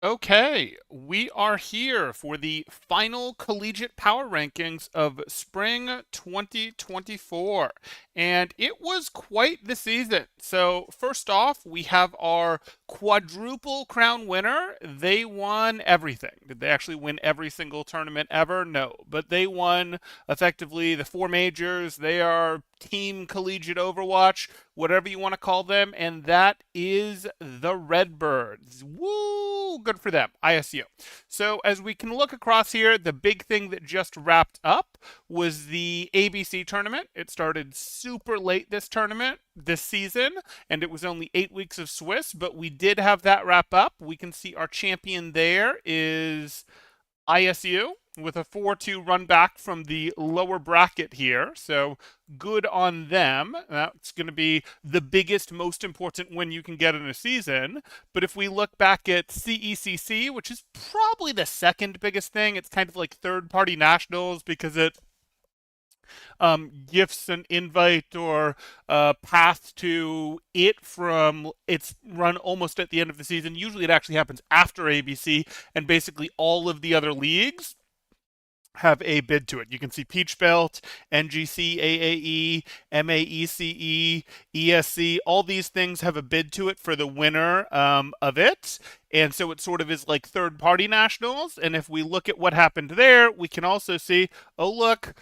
Okay, we are here for the final collegiate power rankings of spring 2024. And it was quite the season. So, first off, we have our quadruple crown winner. They won everything. Did they actually win every single tournament ever? No. But they won effectively the four majors. They are Team Collegiate Overwatch, whatever you want to call them, and that is the Redbirds. Woo! Good for them, ISU. So, as we can look across here, the big thing that just wrapped up was the ABC tournament. It started super late this season, and it was only 8 weeks of Swiss, but we did have that wrap up. We can see our champion there is ISU with a 4-2 run back from the lower bracket here. So good on them. That's going to be the biggest, most important win you can get in a season. But if we look back at CECC, which is probably the second biggest thing, it's kind of like third party nationals because it gifts an invite or path to it from its run almost at the end of the season. Usually it actually happens after ABC, and basically all of the other leagues have a bid to it. You can see Peach Belt, NGC, AAE, MAECE, ESC, all these things have a bid to it for the winner of it. And so it sort of is like third party nationals. And if we look at what happened there, we can also see, oh, look,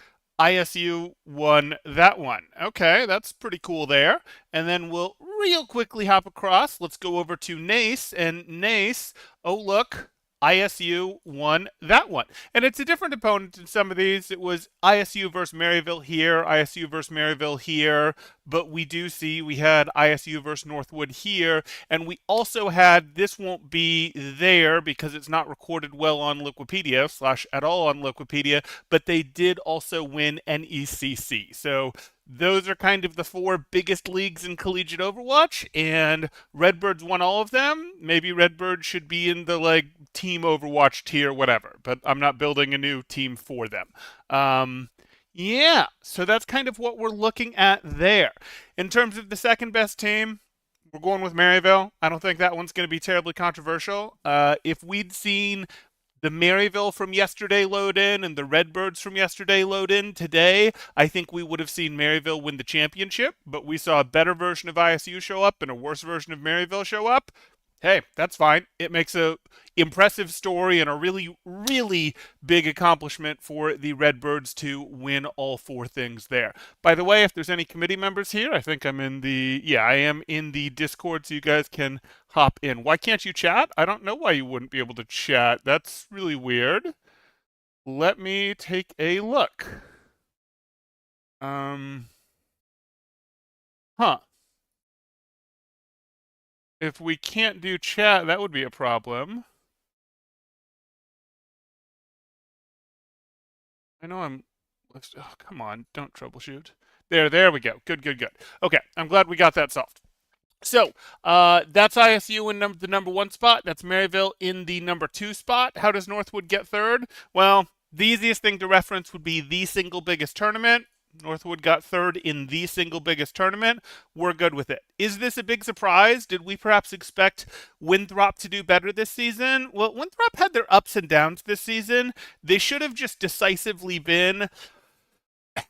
ISU won that one. Okay, that's pretty cool there. And then we'll real quickly hop across. Let's go over to NACE. And NACE, oh, look, ISU won that one. And it's a different opponent in some of these. It was ISU versus Maryville here, ISU versus Maryville here, but we do see we had ISU versus Northwood here, and we also had, this won't be there because it's not recorded well on Liquipedia / at all on Liquipedia, but they did also win NECC. So those are kind of the four biggest leagues in collegiate Overwatch, and Redbirds won all of them. Maybe Redbirds should be in the like team Overwatch tier, whatever, but I'm not building a new team for them. Yeah, so that's kind of what we're looking at there. In terms of the second best team, we're going with Maryville. I don't think that one's going to be terribly controversial. If we'd seen the Maryville from yesterday load in and the Redbirds from yesterday load in today, I think we would have seen Maryville win the championship, but we saw a better version of ISU show up and a worse version of Maryville show up. Hey, that's fine. It makes a impressive story and a really, really big accomplishment for the Redbirds to win all four things there. By the way, if there's any committee members here, I think I am in the Discord, so you guys can hop in. Why can't you chat? I don't know why you wouldn't be able to chat. That's really weird. Let me take a look. Huh. If we can't do chat, that would be a problem. I know oh, come on, don't troubleshoot. There we go. Good, good, good. Okay, I'm glad we got that solved. So that's ISU in the number one spot. That's Maryville in the number two spot. How does Northwood get third? Well, the easiest thing to reference would be the single biggest tournament. Northwood got third in the single biggest tournament. We're good with it. Is this a big surprise? Did we perhaps expect Winthrop to do better this season? Well, Winthrop had their ups and downs this season. They should have just decisively been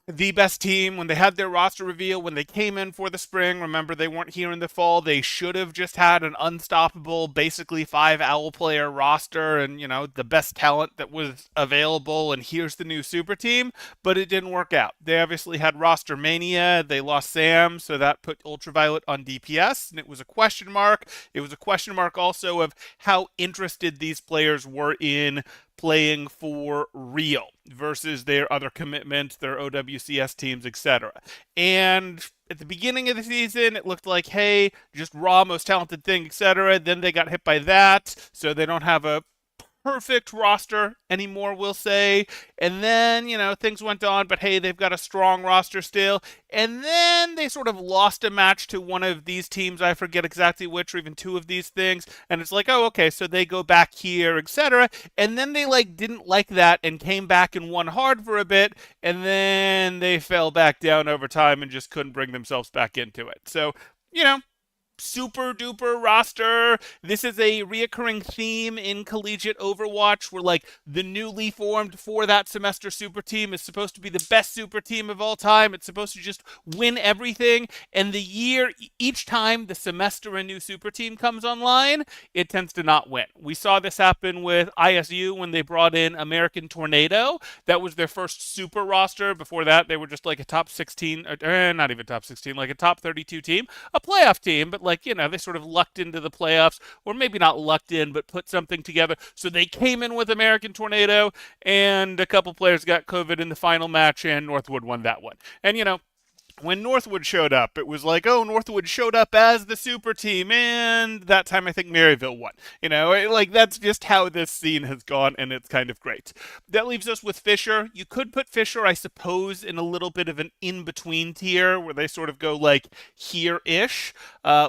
the best team when they had their roster reveal, when they came in for the spring. Remember, they weren't here in the fall. They should have just had an unstoppable, basically 5 owl player roster and, the best talent that was available. And here's the new super team, but it didn't work out. They obviously had roster mania. They lost Sam, so that put Ultraviolet on DPS, and it was a question mark. It was a question mark also of how interested these players were in playing for real versus their other commitments, their OWCS teams, etc. And at the beginning of the season, it looked like, hey, just raw, most talented thing, etc. Then they got hit by that, so they don't have a perfect roster anymore, we'll say. And then, things went on, but hey, they've got a strong roster still. And then they sort of lost a match to one of these teams. I forget exactly which, or even two of these things. And it's like, oh, okay, so they go back here, etc. And then they didn't like that and came back and won hard for a bit. And then they fell back down over time and just couldn't bring themselves back into it. So, super duper roster. This is a reoccurring theme in collegiate Overwatch where like the newly formed for that semester super team is supposed to be the best super team of all time. It's supposed to just win everything. And the year, each time the semester a new super team comes online, it tends to not win. We saw this happen with ISU when they brought in American Tornado. That was their first super roster. Before that, they were just like a top 16, not even top 16, like a top 32 team, a playoff team, but like, they sort of lucked into the playoffs, or maybe not lucked in, but put something together. So they came in with American Tornado, and a couple players got COVID in the final match, and Northwood won that one. And, when Northwood showed up, it was like, oh, Northwood showed up as the super team, and that time I think Maryville won. Like that's just how this scene has gone, and it's kind of great. That leaves us with Fisher. You could put Fisher, I suppose, in a little bit of an in-between tier where they sort of go like here-ish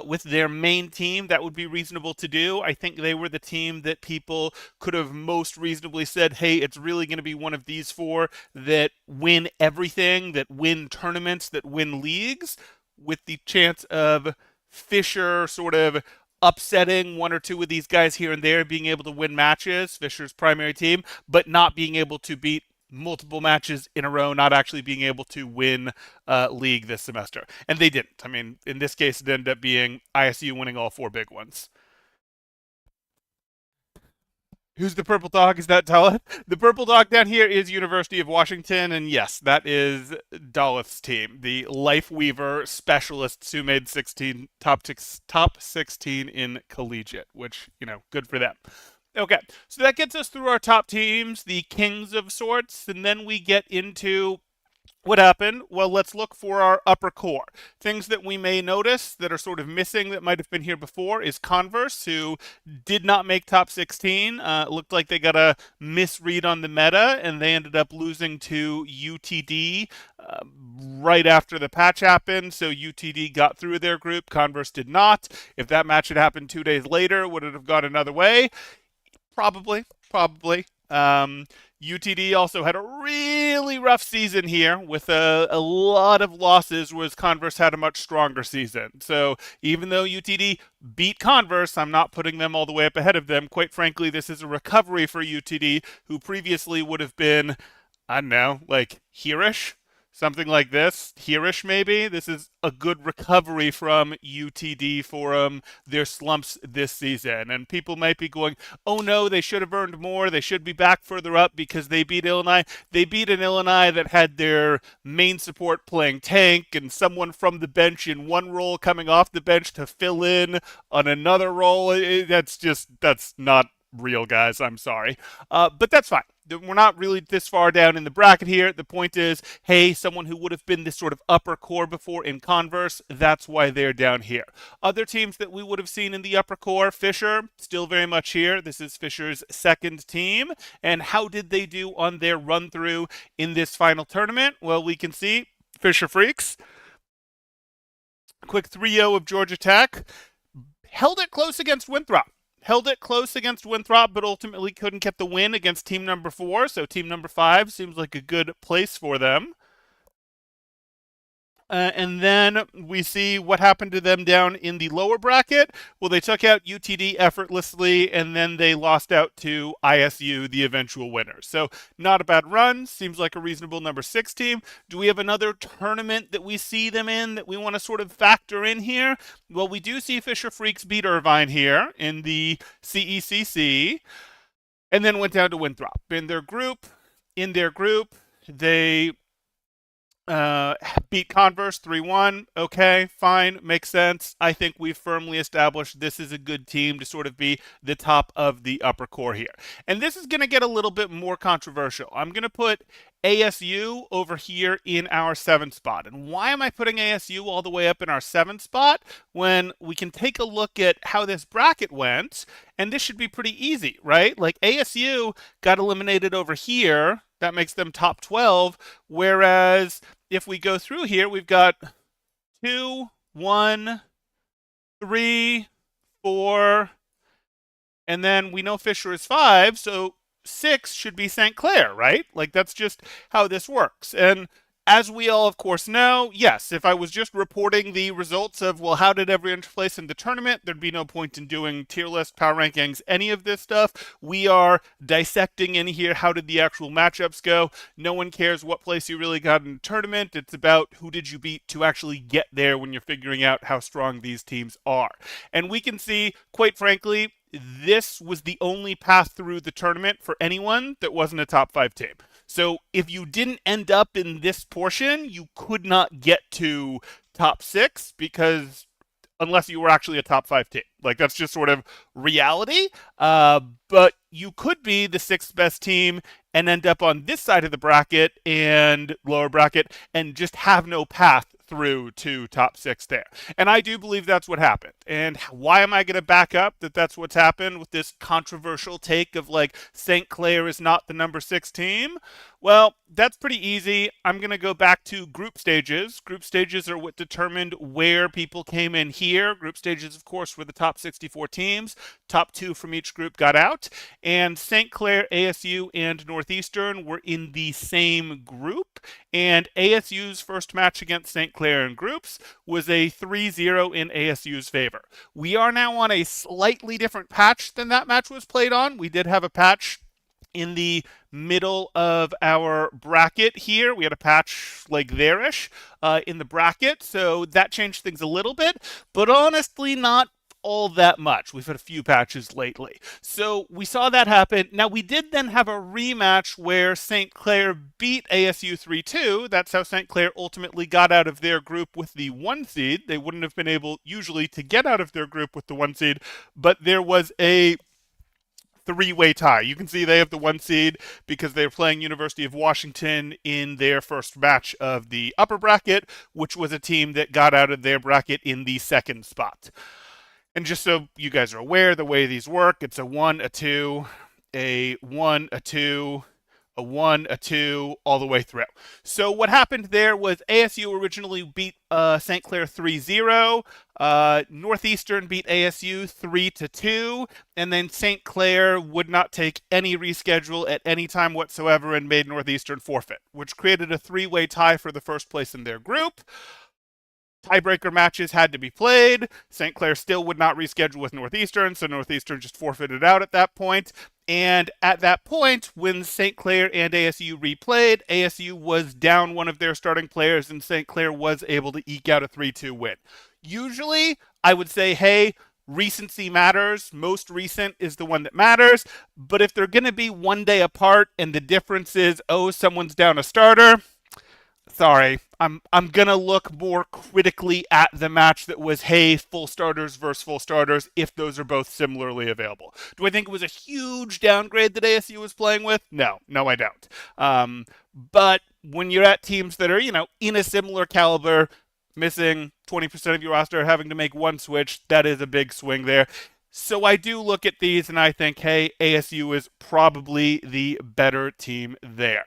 with their main team. That would be reasonable to do. I think they were the team that people could have most reasonably said, hey, it's really going to be one of these four that win everything, that win tournaments, that win leagues, with the chance of Fisher sort of upsetting one or two of these guys here and there, being able to win matches, Fisher's primary team, but not being able to beat multiple matches in a row, not actually being able to win league this semester. And they didn't. I mean, in this case, it ended up being ISU winning all four big ones. Who's the purple dog? Is that Duluth? The purple dog down here is University of Washington, and yes, that is Duluth's team, the Life Weaver specialists who made 16 top 16 in collegiate, which good for them. Okay, so that gets us through our top teams, the kings of sorts, and then we get into what happened? Well, let's look for our upper core. Things that we may notice that are sort of missing that might have been here before is Converse, who did not make top 16. Looked like they got a misread on the meta, and they ended up losing to UTD right after the patch happened. So UTD got through their group. Converse did not. If that match had happened 2 days later, would it have gone another way? Probably. UTD also had a really rough season here with a lot of losses, whereas Converse had a much stronger season. So even though UTD beat Converse, I'm not putting them all the way up ahead of them. Quite frankly, this is a recovery for UTD, who previously would have been, I don't know, like here-ish. Something like this, here-ish maybe. This is a good recovery from UTD for their slumps this season. And people might be going, oh no, they should have earned more. They should be back further up because they beat Illinois. They beat an Illinois that had their main support playing tank and someone from the bench in one role coming off the bench to fill in on another role. That's not real, guys. I'm sorry. But that's fine. We're not really this far down in the bracket here. The point is, hey, someone who would have been this sort of upper core before in Converse, that's why they're down here. Other teams that we would have seen in the upper core, Fisher, still very much here. This is Fisher's second team. And how did they do on their run through in this final tournament? Well, we can see Fisher Freaks. Quick 3-0 of Georgia Tech. Held it close against Winthrop. But ultimately couldn't get the win against team number 4. So team number 5 seems like a good place for them. And then we see what happened to them down in the lower bracket. Well, they took out UTD effortlessly, and then they lost out to ISU, the eventual winners. So not a bad run. Seems like a reasonable number 6 team. Do we have another tournament that we see them in that we want to sort of factor in here? Well, we do see Fisher Freaks beat Irvine here in the CECC, and then went down to Winthrop. In their group, they beat Converse 3-1. Okay, fine, makes sense. I think we've firmly established this is a good team to sort of be the top of the upper core here. And this is going to get a little bit more controversial. I'm going to put ASU over here in our 7th spot. And why am I putting ASU all the way up in our 7th spot when we can take a look at how this bracket went? And this should be pretty easy, right? Like ASU got eliminated over here. That makes them top 12. Whereas if we go through here, we've got 2, 1, 3, 4, and then we know Fisher is 5. So 6 should be St. Clair, right? Like that's just how this works. And As we all, of course, know, yes, if I was just reporting the results of, well, how did everyone place in the tournament, there'd be no point in doing tier list, power rankings, any of this stuff. We are dissecting in here how did the actual matchups go. No one cares what place you really got in the tournament. It's about who did you beat to actually get there when you're figuring out how strong these teams are. And we can see, quite frankly, this was the only path through the tournament for anyone that wasn't a top 5 team. So if you didn't end up in this portion, you could not get to top 6 because unless you were actually a top 5 team. Like that's just sort of reality. But you could be the sixth best team and end up on this side of the bracket and lower bracket and just have no path through to top 6 there. And I do believe that's what happened. And why am I going to back up that that's what's happened with this controversial take of like St. Clair is not the number 6 team? Well, that's pretty easy. I'm going to go back to group stages. Group stages are what determined where people came in here. Group stages, of course, were the top 64 teams. Top 2 from each group got out. And St. Clair, ASU, and Northeastern were in the same group. And ASU's first match against St. Clair in groups was a 3-0 in ASU's favor. We are now on a slightly different patch than that match was played on. We did have a patch in the middle of our bracket here. We had a patch like there-ish in the bracket, so that changed things a little bit, but honestly not all that much. We've had a few patches lately. So we saw that happen. Now we did then have a rematch where St. Clair beat ASU 3-2. That's how St. Clair ultimately got out of their group with the 1 seed. They wouldn't have been able usually to get out of their group with the 1 seed, but there was a 3-way tie. You can see they have the 1 seed because they're playing University of Washington in their first match of the upper bracket, which was a team that got out of their bracket in the 2nd spot. And just so you guys are aware, the way these work, it's a 1, a 2, a 1, a 2, a 1, a 2, all the way through. So what happened there was ASU originally beat St. Clair 3-0. Northeastern beat ASU 3-2. And then St. Clair would not take any reschedule at any time whatsoever and made Northeastern forfeit, which created a 3-way tie for the first place in their group. Tiebreaker matches had to be played. St. Clair still would not reschedule with Northeastern, so Northeastern just forfeited out at that point. And at that point, when St. Clair and ASU replayed, ASU was down one of their starting players, and St. Clair was able to eke out a 3-2 win. Usually, I would say, hey, recency matters. Most recent is the one that matters. But if they're going to be one day apart and the difference is, oh, someone's down a starter, sorry, I'm gonna look more critically at the match that was, hey, full starters versus full starters, if those are both similarly available. Do I think it was a huge downgrade that ASU was playing with? No, I don't. But when you're at teams that are, in a similar caliber, missing 20% of your roster, having to make one switch, that is a big swing there. So I do look at these and I think, hey, ASU is probably the better team there.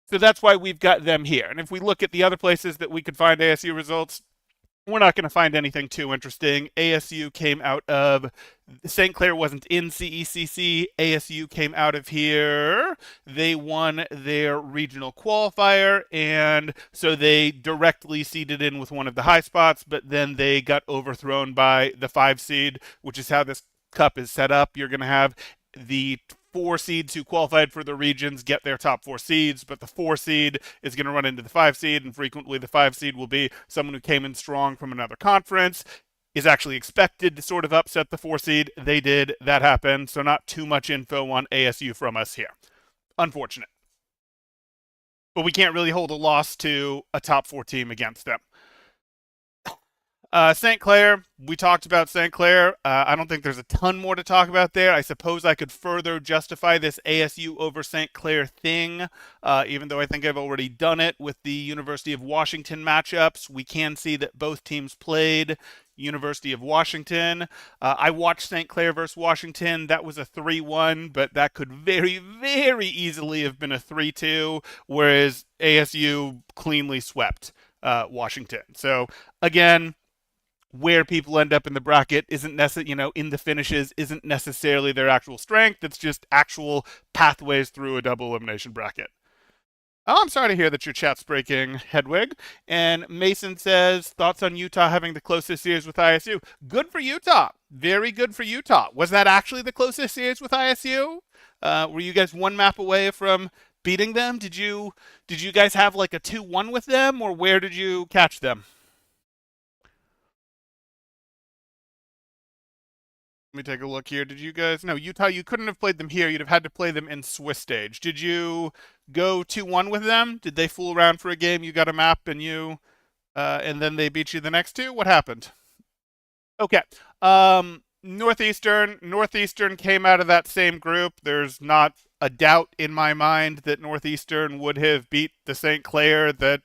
So that's why we've got them here. And if we look at the other places that we could find ASU results, we're not going to find anything too interesting. ASU came out of St. Clair wasn't in CECC. ASU came out of here. They won their regional qualifier, and so they directly seeded in with one of the high spots, but then they got overthrown by the 5 seed, which is how this cup is set up. You're going to have the 4 seeds who qualified for the regions get their top 4 seeds, but the 4 seed is going to run into the 5 seed, and frequently the 5 seed will be someone who came in strong from another conference, is actually expected to sort of upset the 4 seed. They did. That happened. So not too much info on ASU from us here. Unfortunate. But we can't really hold a loss to a top 4 team against them. St. Clair, we talked about St. Clair. I don't think there's a ton more to talk about there. I suppose I could further justify this ASU over St. Clair thing, even though I think I've already done it with the University of Washington matchups. We can see that both teams played University of Washington. I watched St. Clair versus Washington. That was a 3-1, but that could very, very easily have been a 3-2, whereas ASU cleanly swept Washington. So, again, where people end up in the bracket isn't necessarily, in the finishes isn't necessarily their actual strength. It's just actual pathways through a double elimination bracket. Oh, I'm sorry to hear that your chat's breaking, Hedwig. And Mason says, thoughts on Utah having the closest series with ISU. Good for Utah. Very good for Utah. Was that actually the closest series with ISU? Were you guys one map away from beating them? Did you guys have like a 2-1 with them, or where did you catch them? Let me take a look here. Did you guys? No, Utah. You couldn't have played them here. You'd have had to play them in Swiss stage. Did you go 2-1 with them? Did they fool around for a game? You got a map and then they beat you the next two. What happened? Okay. Northeastern came out of that same group. There's not a doubt in my mind that Northeastern would have beat the St. Clair that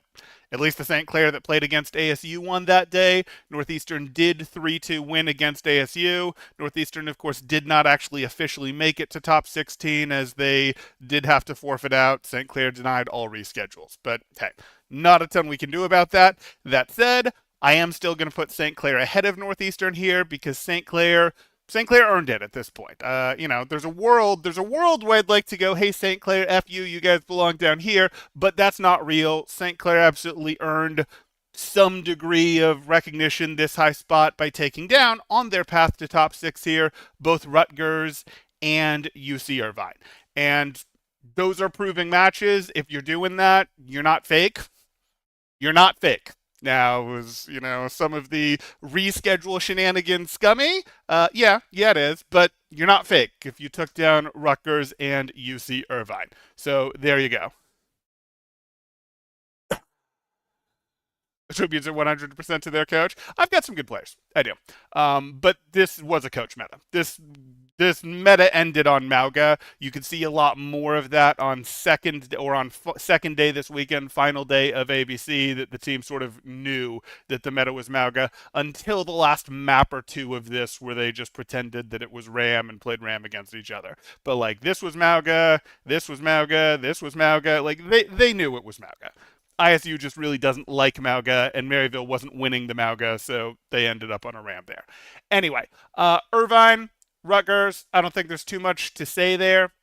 at least the St. Clair that played against ASU won that day. Northeastern did 3-2 win against ASU. Northeastern, of course, did not actually officially make it to top 16 as they did have to forfeit out. St. Clair denied all reschedules. But hey, not a ton we can do about that. That said, I am still going to put St. Clair ahead of Northeastern here because St. Clair earned it at this point. There's a world where I'd like to go, hey, St. Clair, F you, you guys belong down here, but that's not real. St. Clair absolutely earned some degree of recognition this high spot by taking down on their path to top six here, both Rutgers and UC Irvine. And those are proving matches. If you're doing that, you're not fake. You're not fake. Now, was, some of the reschedule shenanigans scummy? Yeah, it is. But you're not fake if you took down Rutgers and UC Irvine. So there you go. Tributes are 100% to their coach. I've got some good players. I do. But this was a coach meta. This meta ended on Mauga. You could see a lot more of that on second day this weekend, final day of ABC, that the team sort of knew that the meta was Mauga until the last map or two of this where they just pretended that it was Ram and played Ram against each other. But like this was Mauga, this was Mauga, this was Mauga. Like they knew it was Mauga. ISU just really doesn't like Mauga, and Maryville wasn't winning the Mauga, so they ended up on a Ram there. Anyway, Irvine, Rutgers, I don't think there's too much to say there.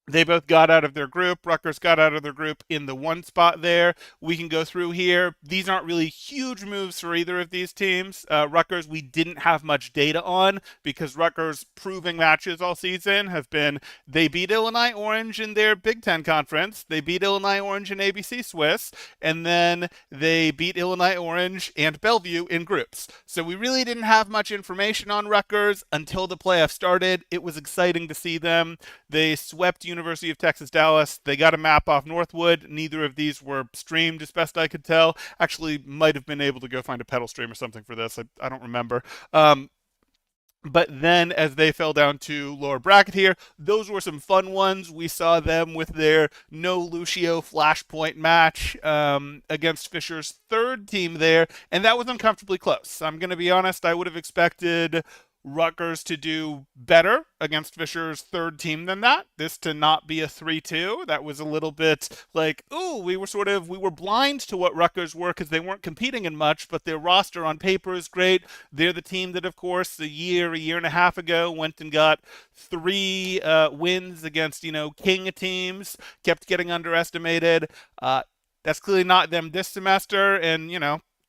They both got out of their group. Rutgers got out of their group in the one spot there. We can go through here. These aren't really huge moves for either of these teams. Rutgers, we didn't have much data on because Rutgers' proving matches all season have been they beat Illinois Orange in their Big Ten conference. They beat Illinois Orange in ABC Swiss. And then they beat Illinois Orange and Bellevue in groups. So we really didn't have much information on Rutgers until the playoff started. It was exciting to see them. They swept University of Texas Dallas. They got a map off Northwood. Neither of these were streamed as best I could tell. Actually, might have been able to go find a pedal stream or something for this. I don't remember. But then as they fell down to lower bracket here, those were some fun ones. We saw them with their no Lucio flashpoint match against Fisher's third team there, and that was uncomfortably close. I'm going to be honest, I would have expected Rutgers to do better against Fisher's third team than that. This to not be a 3-2. That was a little bit like, ooh, we were blind to what Rutgers were because they weren't competing in much, but their roster on paper is great. They're the team that, of course, a year and a half ago went and got 3 wins against, king teams, kept getting underestimated. That's clearly not them this semester, and,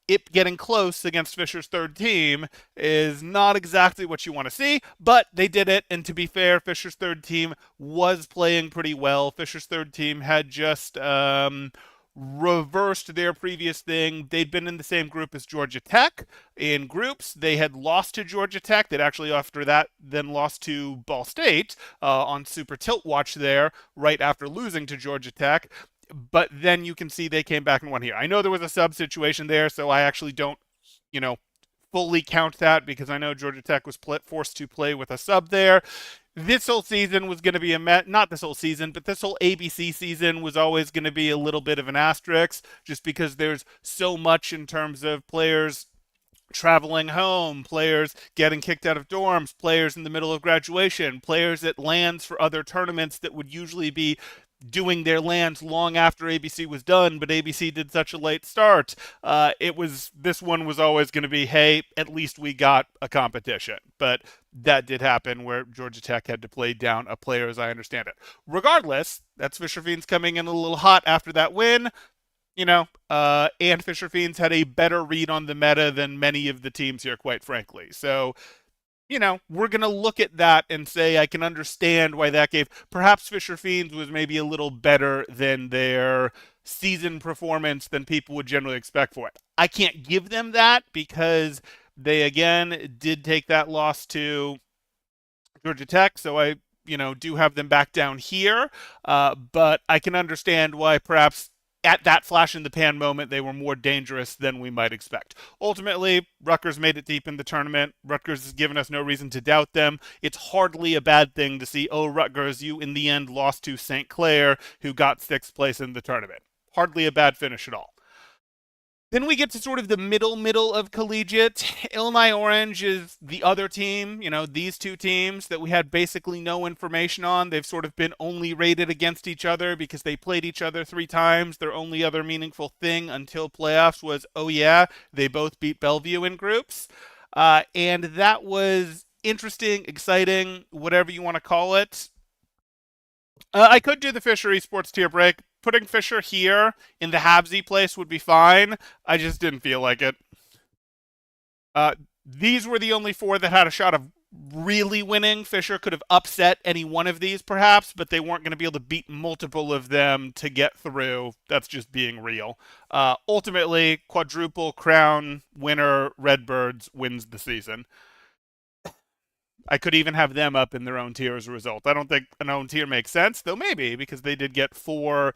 it getting close against Fisher's third team is not exactly what you want to see, but they did it. And to be fair, Fisher's third team was playing pretty well. Fisher's third team had just reversed their previous thing. They'd been in the same group as Georgia Tech in groups. They had lost to Georgia Tech. They'd actually, after that, then lost to Ball State on Super Tilt Watch there right after losing to Georgia Tech. But then you can see they came back and won here. I know there was a sub situation there, so I actually don't, fully count that because I know Georgia Tech was forced to play with a sub there. This whole season was going to be not this whole season, but this whole ABC season was always going to be a little bit of an asterisk just because there's so much in terms of players traveling home, players getting kicked out of dorms, players in the middle of graduation, players at lands for other tournaments that would usually be doing their lands long after ABC was done, but ABC did such a late start. It was this one was always going to be, hey, at least we got a competition. But that did happen where Georgia Tech had to play down a player, as I understand it. Regardless, that's Fisher Fiends coming in a little hot after that win. And Fisher Fiends had a better read on the meta than many of the teams here, quite frankly. So we're going to look at that and say, I can understand why that gave. Perhaps Fisher Fiends was maybe a little better than their season performance than people would generally expect for it. I can't give them that because they, again, did take that loss to Georgia Tech. So I, do have them back down here. But I can understand why perhaps at that flash in the pan moment, they were more dangerous than we might expect. Ultimately, Rutgers made it deep in the tournament. Rutgers has given us no reason to doubt them. It's hardly a bad thing to see, oh, Rutgers, you in the end lost to St. Clair, who got sixth place in the tournament. Hardly a bad finish at all. Then we get to sort of the middle of Collegiate. Illinois Orange is the other team, these two teams that we had basically no information on. They've sort of been only rated against each other because they played each other 3 times. Their only other meaningful thing until playoffs was, oh yeah, they both beat Bellevue in groups. And that was interesting, exciting, whatever you want to call it. I could do the Fisher Esports tier break. Putting Fisher here in the Habsy place would be fine. I just didn't feel like it. These were the only 4 that had a shot of really winning. Fisher could have upset any one of these, perhaps, but they weren't going to be able to beat multiple of them to get through. That's just being real. Ultimately, quadruple crown winner Redbirds wins the season. I could even have them up in their own tier as a result. I don't think an own tier makes sense, though maybe, because they did get 4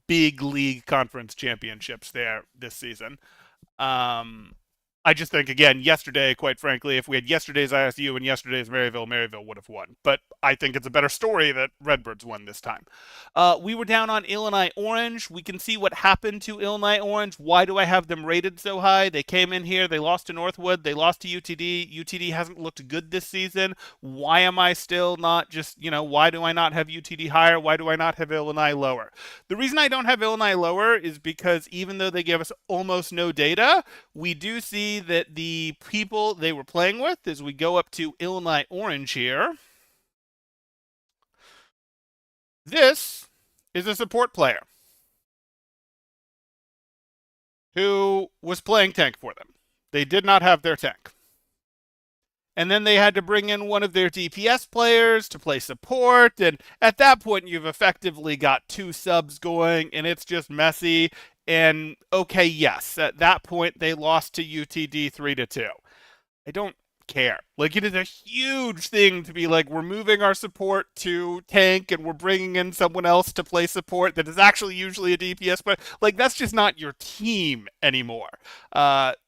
big league conference championships there this season. I just think, again, yesterday, quite frankly, if we had yesterday's ISU and yesterday's Maryville, Maryville would have won. But I think it's a better story that Redbirds won this time. We were down on Illinois Orange. We can see what happened to Illinois Orange. Why do I have them rated so high? They came in here. They lost to Northwood. They lost to UTD. UTD hasn't looked good this season. Why am I still not just, why do I not have UTD higher? Why do I not have Illinois lower? The reason I don't have Illinois lower is because even though they give us almost no data, we do see that the people they were playing with, as we go up to Illinois Orange here, this is a support player who was playing tank for them. They did not have their tank. And then they had to bring in one of their DPS players to play support. And at that point, you've effectively got 2 subs going, and it's just messy. And okay, yes, at that point, they lost to UTD 3-2. I don't care. Like, it is a huge thing to be like, we're moving our support to tank and we're bringing in someone else to play support that is actually usually a DPS, but like, that's just not your team anymore.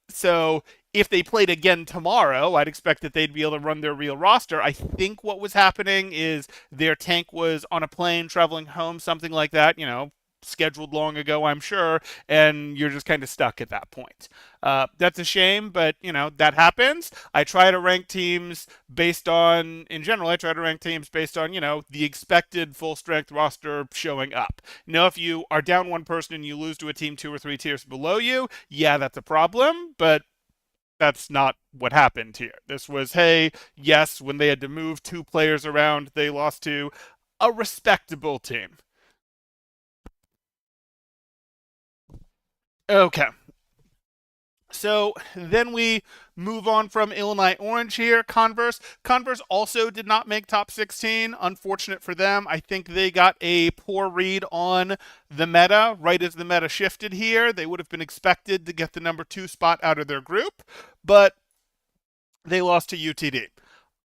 So if they played again tomorrow, I'd expect that they'd be able to run their real roster. I think what was happening is their tank was on a plane traveling home, something like that, scheduled long ago, I'm sure, and you're just kind of stuck at that point. That's a shame, but, that happens. I try to rank teams based on, in general, the expected full-strength roster showing up. If you are down one person and you lose to a team 2 or 3 tiers below you, yeah, that's a problem, but that's not what happened here. This was, hey, yes, when they had to move 2 players around, they lost to a respectable team. Okay. So then we move on from Illinois Orange here. Converse. Converse also did not make top 16. Unfortunate for them. I think they got a poor read on the meta right as the meta shifted here. They would have been expected to get the number 2 spot out of their group, but they lost to UTD.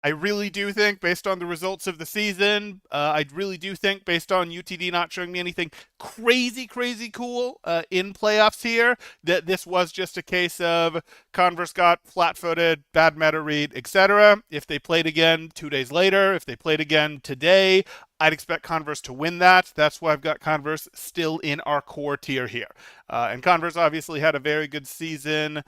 I really do think, based on the results of the season, I really do think, based on UTD not showing me anything crazy cool in playoffs here, that this was just a case of Converse got flat-footed, bad meta read, etc. If they played again 2 days later, if they played again today, I'd expect Converse to win that. That's why I've got Converse still in our core tier here. And Converse obviously had a very good season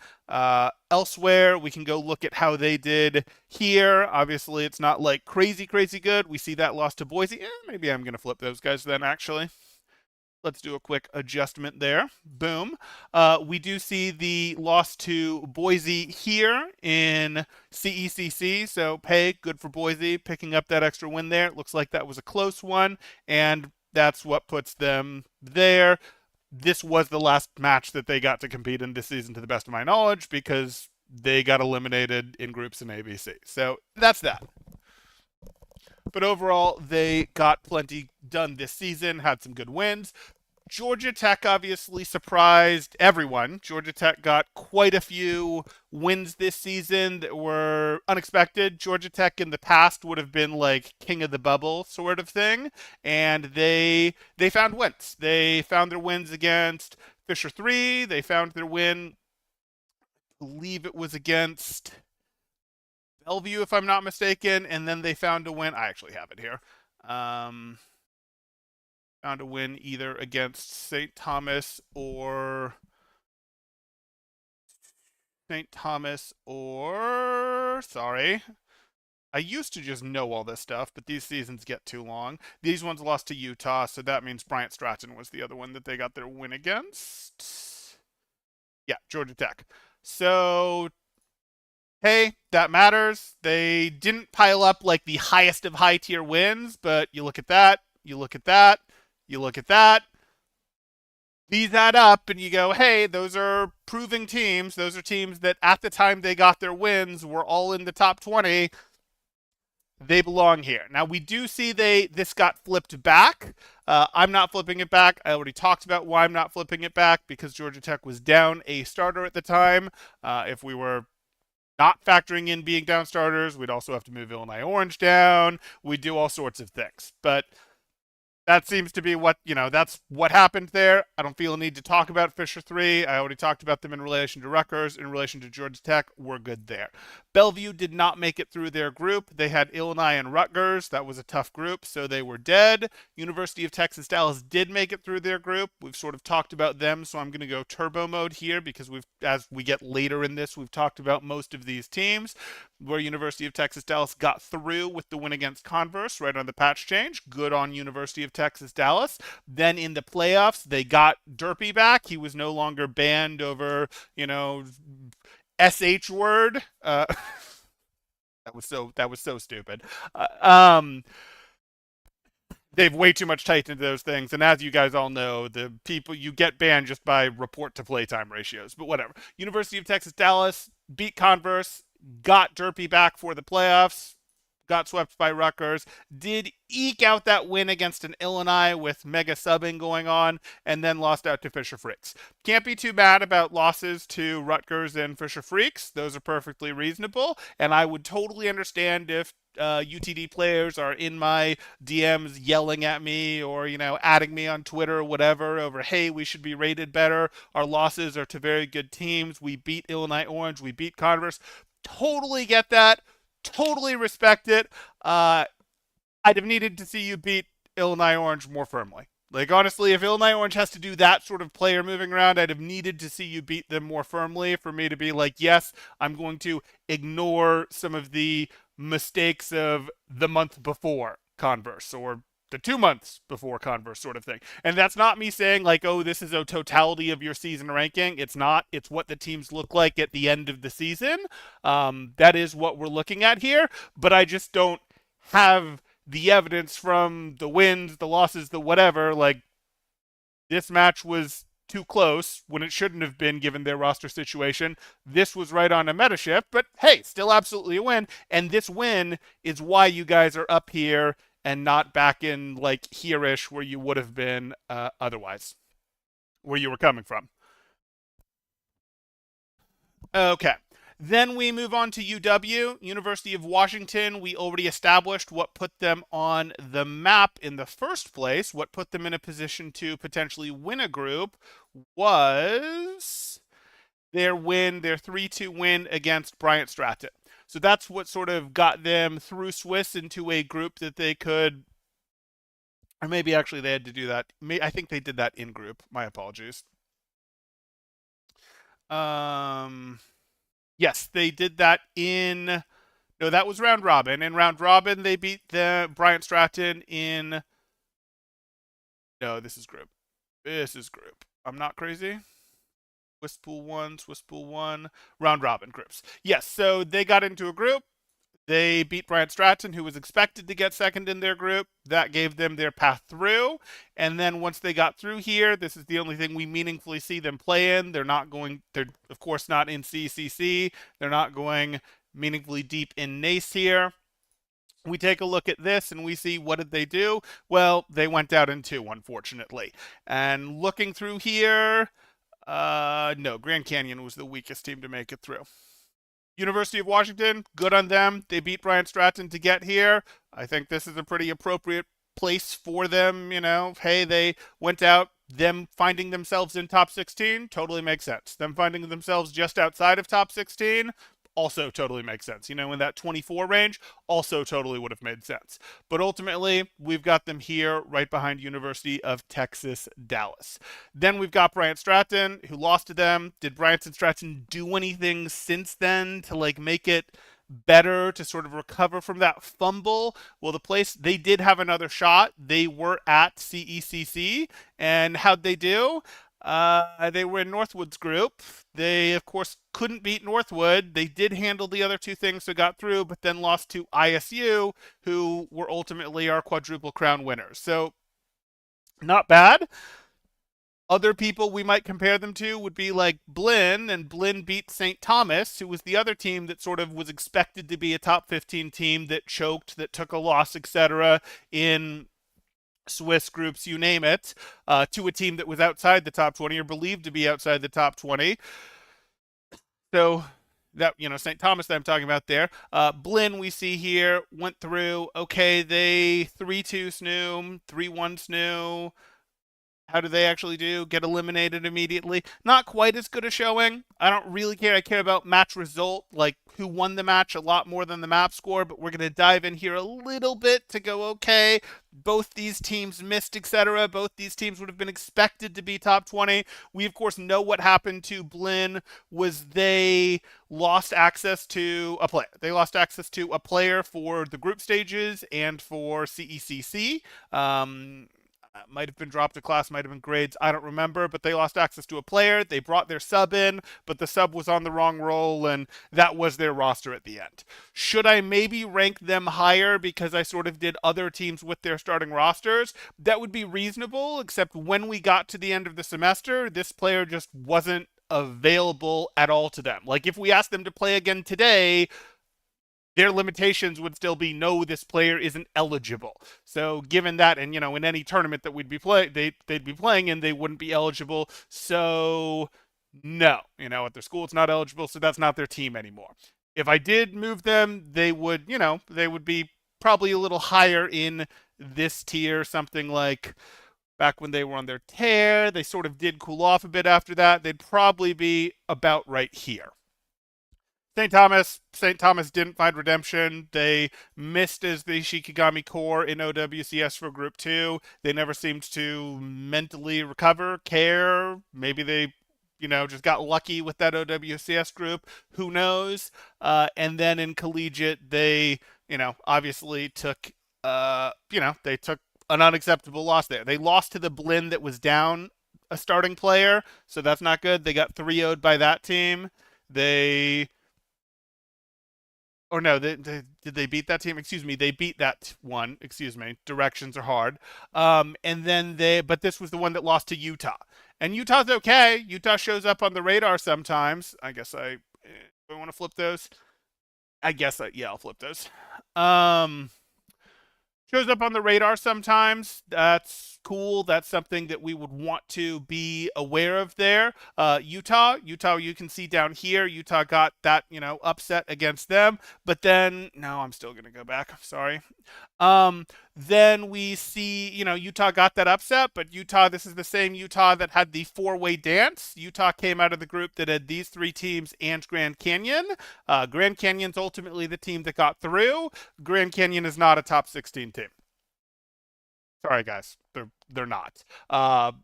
elsewhere. We can go look at how they did here. Obviously, it's not like crazy good. We see that loss to Boise. Maybe I'm going to flip those guys then, actually. Let's do a quick adjustment there. Boom. We do see the loss to Boise here in CECC. So, hey, good for Boise picking up that extra win there. It looks like that was a close one, and that's what puts them there. This was the last match that they got to compete in this season, to the best of my knowledge, because they got eliminated in groups in ABC. So that's that. But overall, they got plenty done this season, had some good wins. Georgia Tech obviously surprised everyone. Georgia Tech got quite a few wins this season that were unexpected. Georgia Tech in the past would have been like king of the bubble sort of thing, and they found wins. They found their wins against Fisher 3. They found their win, I believe it was against Bellevue, if I'm not mistaken, and then they found a win. I actually have it here. Um, Found a win either against St. Thomas or sorry. I used to just know all this stuff, but these seasons get too long. These ones lost to Utah, so that means Bryant Stratton was the other one that they got their win against. Yeah, Georgia Tech. So hey, that matters. They didn't pile up like the highest of high tier wins, but you look at that, you look at that, you look at that. These add up, and you go, hey, those are proving teams. Those are teams that at the time they got their wins were all in the top 20. They belong here. Now we do see this got flipped back. I'm not flipping it back. I already talked about why I'm not flipping it back, because Georgia Tech was down a starter at the time. If we were not factoring in being down starters, we'd also have to move Illinois Orange down. We do all sorts of things. But that seems to be what, that's what happened there. I don't feel a need to talk about Fisher 3. I already talked about them in relation to Rutgers. In relation to Georgia Tech, we're good there. Bellevue did not make it through their group. They had Illinois and Rutgers. That was a tough group, so they were dead. University of Texas Dallas did make it through their group. We've sort of talked about them, so I'm going to go turbo mode here because as we get later in this, we've talked about most of these teams. Where University of Texas Dallas got through with the win against Converse right on the patch change. Good on University of Texas Dallas. Then in the playoffs, they got Derpy back. He was no longer banned over, SH word. That was so stupid. They've way too much tight into those things, and as you guys all know, the people you get banned just by report to playtime ratios. But whatever. University of Texas Dallas beat Converse, got Derpy back for the playoffs, got swept by Rutgers, did eke out that win against an Illinois with mega subbing going on, and then lost out to Fisher Freaks. Can't be too bad about losses to Rutgers and Fisher Freaks. Those are perfectly reasonable, and I would totally understand if UTD players are in my DMs yelling at me or, adding me on Twitter or whatever over, hey, we should be rated better. Our losses are to very good teams. We beat Illinois Orange. We beat Converse. Totally get that. Totally respect it. I'd have needed to see you beat Illinois Orange more firmly. Like, honestly, if Illinois Orange has to do that sort of player moving around, I'd have needed to see you beat them more firmly for me to be like, yes, I'm going to ignore some of the mistakes of the month before Converse or the 2 months before Converse sort of thing. And that's not me saying like, oh, this is a totality of your season ranking. It's not. It's what the teams look like at the end of the season. That is what we're looking at here. But I just don't have the evidence from the wins, the losses, the whatever. Like, this match was too close when it shouldn't have been given their roster situation. This was right on a meta shift, but hey, still absolutely a win. And this win is why you guys are up here and not back in like here-ish where you would have been otherwise, where you were coming from. Okay. Then we move on to UW, University of Washington. We already established what put them on the map in the first place. What put them in a position to potentially win a group was their 3-2 win against Bryant Stratton. So that's what sort of got them through Swiss into a group that they could, or maybe actually they had to do that. I think they did that in group. My apologies. Yes, they did that in. No, that was round robin. In round robin, they beat the Bryant Stratton in. No, this is group. This is group. I'm not crazy. Swiss Pool 1, Swiss Pool 1, round robin groups. Yes, so they got into a group. They beat Bryant Stratton, who was expected to get second in their group. That gave them their path through. And then once they got through here, this is the only thing we meaningfully see them play in. They're of course not in CCC. They're not going meaningfully deep in NACE here. We take a look at this and we see what did they do? Well, they went out in two, unfortunately. And looking through here, no, Grand Canyon was the weakest team to make it through. University of Washington, good on them. They beat Bryant Stratton to get here. I think this is a pretty appropriate place for them. Hey, they went out. Them finding themselves in top 16 totally makes sense. Them finding themselves just outside of top 16 also totally makes sense. In that 24 range, also totally would have made sense. But ultimately, we've got them here right behind University of Texas, Dallas. Then we've got Bryant Stratton, who lost to them. Did Bryant and Stratton do anything since then to make it better, to sort of recover from that fumble? Well, they did have another shot. They were at CECC, and how'd they do? They were in Northwood's group. They, of course, couldn't beat Northwood. They did handle the other two things, so got through, but then lost to ISU, who were ultimately our quadruple crown winners. So, not bad. Other people we might compare them to would be like Blinn, and Blinn beat St. Thomas, who was the other team that sort of was expected to be a top 15 team that choked, that took a loss, etc. in Swiss groups, you name it, to a team that was outside the top 20 or believed to be outside the top 20. So that, St. Thomas that I'm talking about there. Blinn, we see here, went through. Okay, they 3-2 Snoom, 3-1 Snoo. How do they actually do? Get eliminated immediately. Not quite as good a showing. I don't really care. I care about match result, like who won the match a lot more than the map score, but we're going to dive in here a little bit to go, okay, both these teams missed, etc. Both these teams would have been expected to be top 20. We, of course, know what happened to Blinn was they lost access to a player. They lost access to a player for the group stages and for CECC. Might have been dropped a class, might have been grades, I don't remember, but they lost access to a player. They brought their sub in, but the sub was on the wrong role, and that was their roster at the end. Should I maybe rank them higher because I sort of did other teams with their starting rosters? That would be reasonable, except when we got to the end of the semester, this player just wasn't available at all to them. Like, if we asked them to play again today, their limitations would still be, no, this player isn't eligible. So given that, and in any tournament that they'd be playing in, they wouldn't be eligible. So no, at their school it's not eligible, so that's not their team anymore. If I did move them, they would be probably a little higher in this tier, something like back when they were on their tear. They sort of did cool off a bit after that. They'd probably be about right here. St. Thomas didn't find redemption. They missed as the Shikigami core in OWCS for Group 2. They never seemed to mentally recover, care. Maybe they, just got lucky with that OWCS group. Who knows? And then in Collegiate, they, obviously took, they took an unacceptable loss there. They lost to the Blinn that was down a starting player, so that's not good. They got 3-0'd by that team. Or no, did they beat that team? Excuse me, they beat that one. Excuse me, directions are hard. And then but this was the one that lost to Utah. And Utah's okay. Utah shows up on the radar sometimes. I guess I want to flip those. Yeah, I'll flip those. Shows up on the radar sometimes. That's cool. That's something that we would want to be aware of there. Utah, you can see down here, Utah got that, upset against them. But then, no, I'm still going to go back. Sorry. Then we see, Utah got that upset, but Utah, this is the same Utah that had the four-way dance. Utah came out of the group that had these three teams and Grand Canyon. Grand Canyon's ultimately the team that got through. Grand Canyon is not a top 16 team. Sorry, guys, they're not.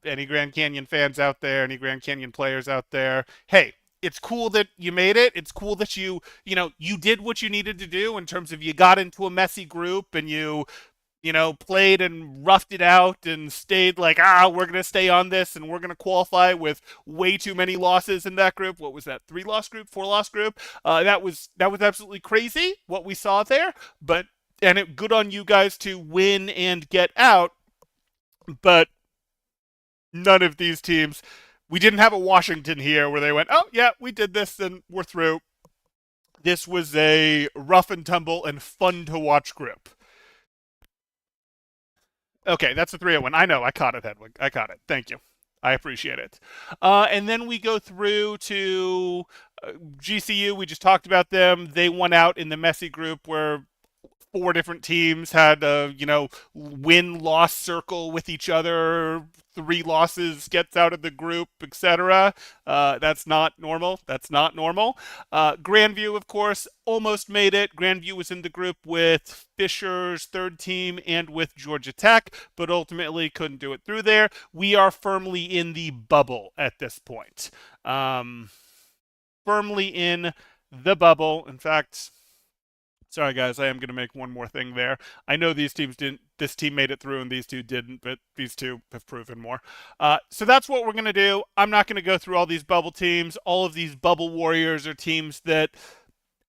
Any Grand Canyon fans out there? Any Grand Canyon players out there? Hey, it's cool that you made it. It's cool that you did what you needed to do in terms of you got into a messy group and you played and roughed it out and stayed like, we're going to stay on this and we're going to qualify with way too many losses in that group. What was that? 3 loss group, 4 loss group? That was absolutely crazy what we saw there. But good on you guys to win and get out. But none of these teams, we didn't have a Washington here where they went, oh yeah, we did this and we're through. This was a rough and tumble and fun to watch group. Okay, that's the 301. I know. I caught it, Hedwig. I caught it. Thank you. I appreciate it. And then we go through to GCU. We just talked about them. They won out in the messy group where 4 different teams had a win-loss circle with each other. 3 losses gets out of the group, etc. That's not normal. That's not normal. Grandview, of course, almost made it. Grandview was in the group with Fisher's third team and with Georgia Tech, but ultimately couldn't do it through there. We are firmly in the bubble at this point. Firmly in the bubble. In fact, sorry, guys, I am going to make one more thing there. I know these teams didn't. This team made it through, and these two didn't, but these two have proven more. So that's what we're going to do. I'm not going to go through all these bubble teams. All of these bubble warriors are teams that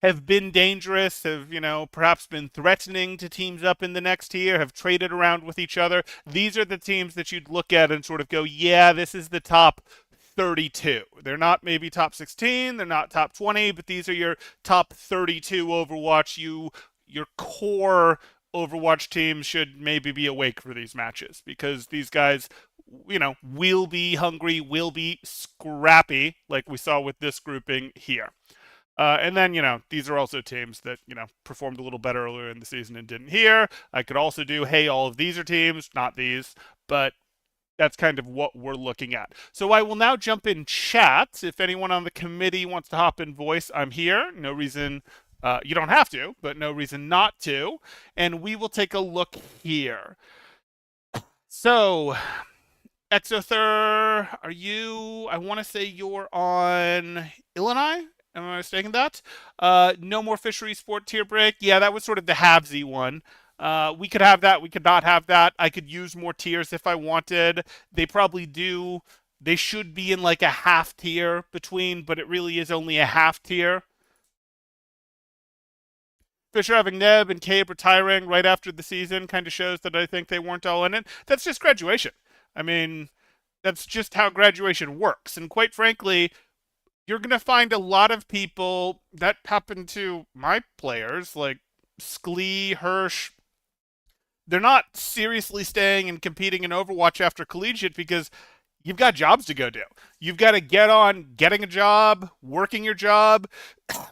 have been dangerous, have, perhaps been threatening to teams up in the next tier, have traded around with each other. These are the teams that you'd look at and sort of go, yeah, this is the top 32. They're not maybe top 16, they're not top 20, but these are your top 32 Overwatch. Your core Overwatch teams should maybe be awake for these matches because these guys, will be hungry, will be scrappy, like we saw with this grouping here. And then, these are also teams that, performed a little better earlier in the season and didn't here. I could also do, hey, all of these are teams, not these, but that's kind of what we're looking at. So I will now jump in chat. If anyone on the committee wants to hop in voice, I'm here. No reason, you don't have to, but no reason not to. And we will take a look here. So, Exother, I want to say you're on Illinois? Am I mistaken that? No more fishery sport tier break. Yeah, that was sort of the halvesy one. We could have that. We could not have that. I could use more tiers if I wanted. They probably do. They should be in like a half tier between, but it really is only a half tier. Fisher having Neb and Cabe retiring right after the season kind of shows that I think they weren't all in it. That's just graduation. I mean, that's just how graduation works. And quite frankly, you're going to find a lot of people that happen to my players like Sklee, Hirsch. They're not seriously staying and competing in Overwatch after Collegiate because you've got jobs to go do. You've got to get on getting a job, working your job,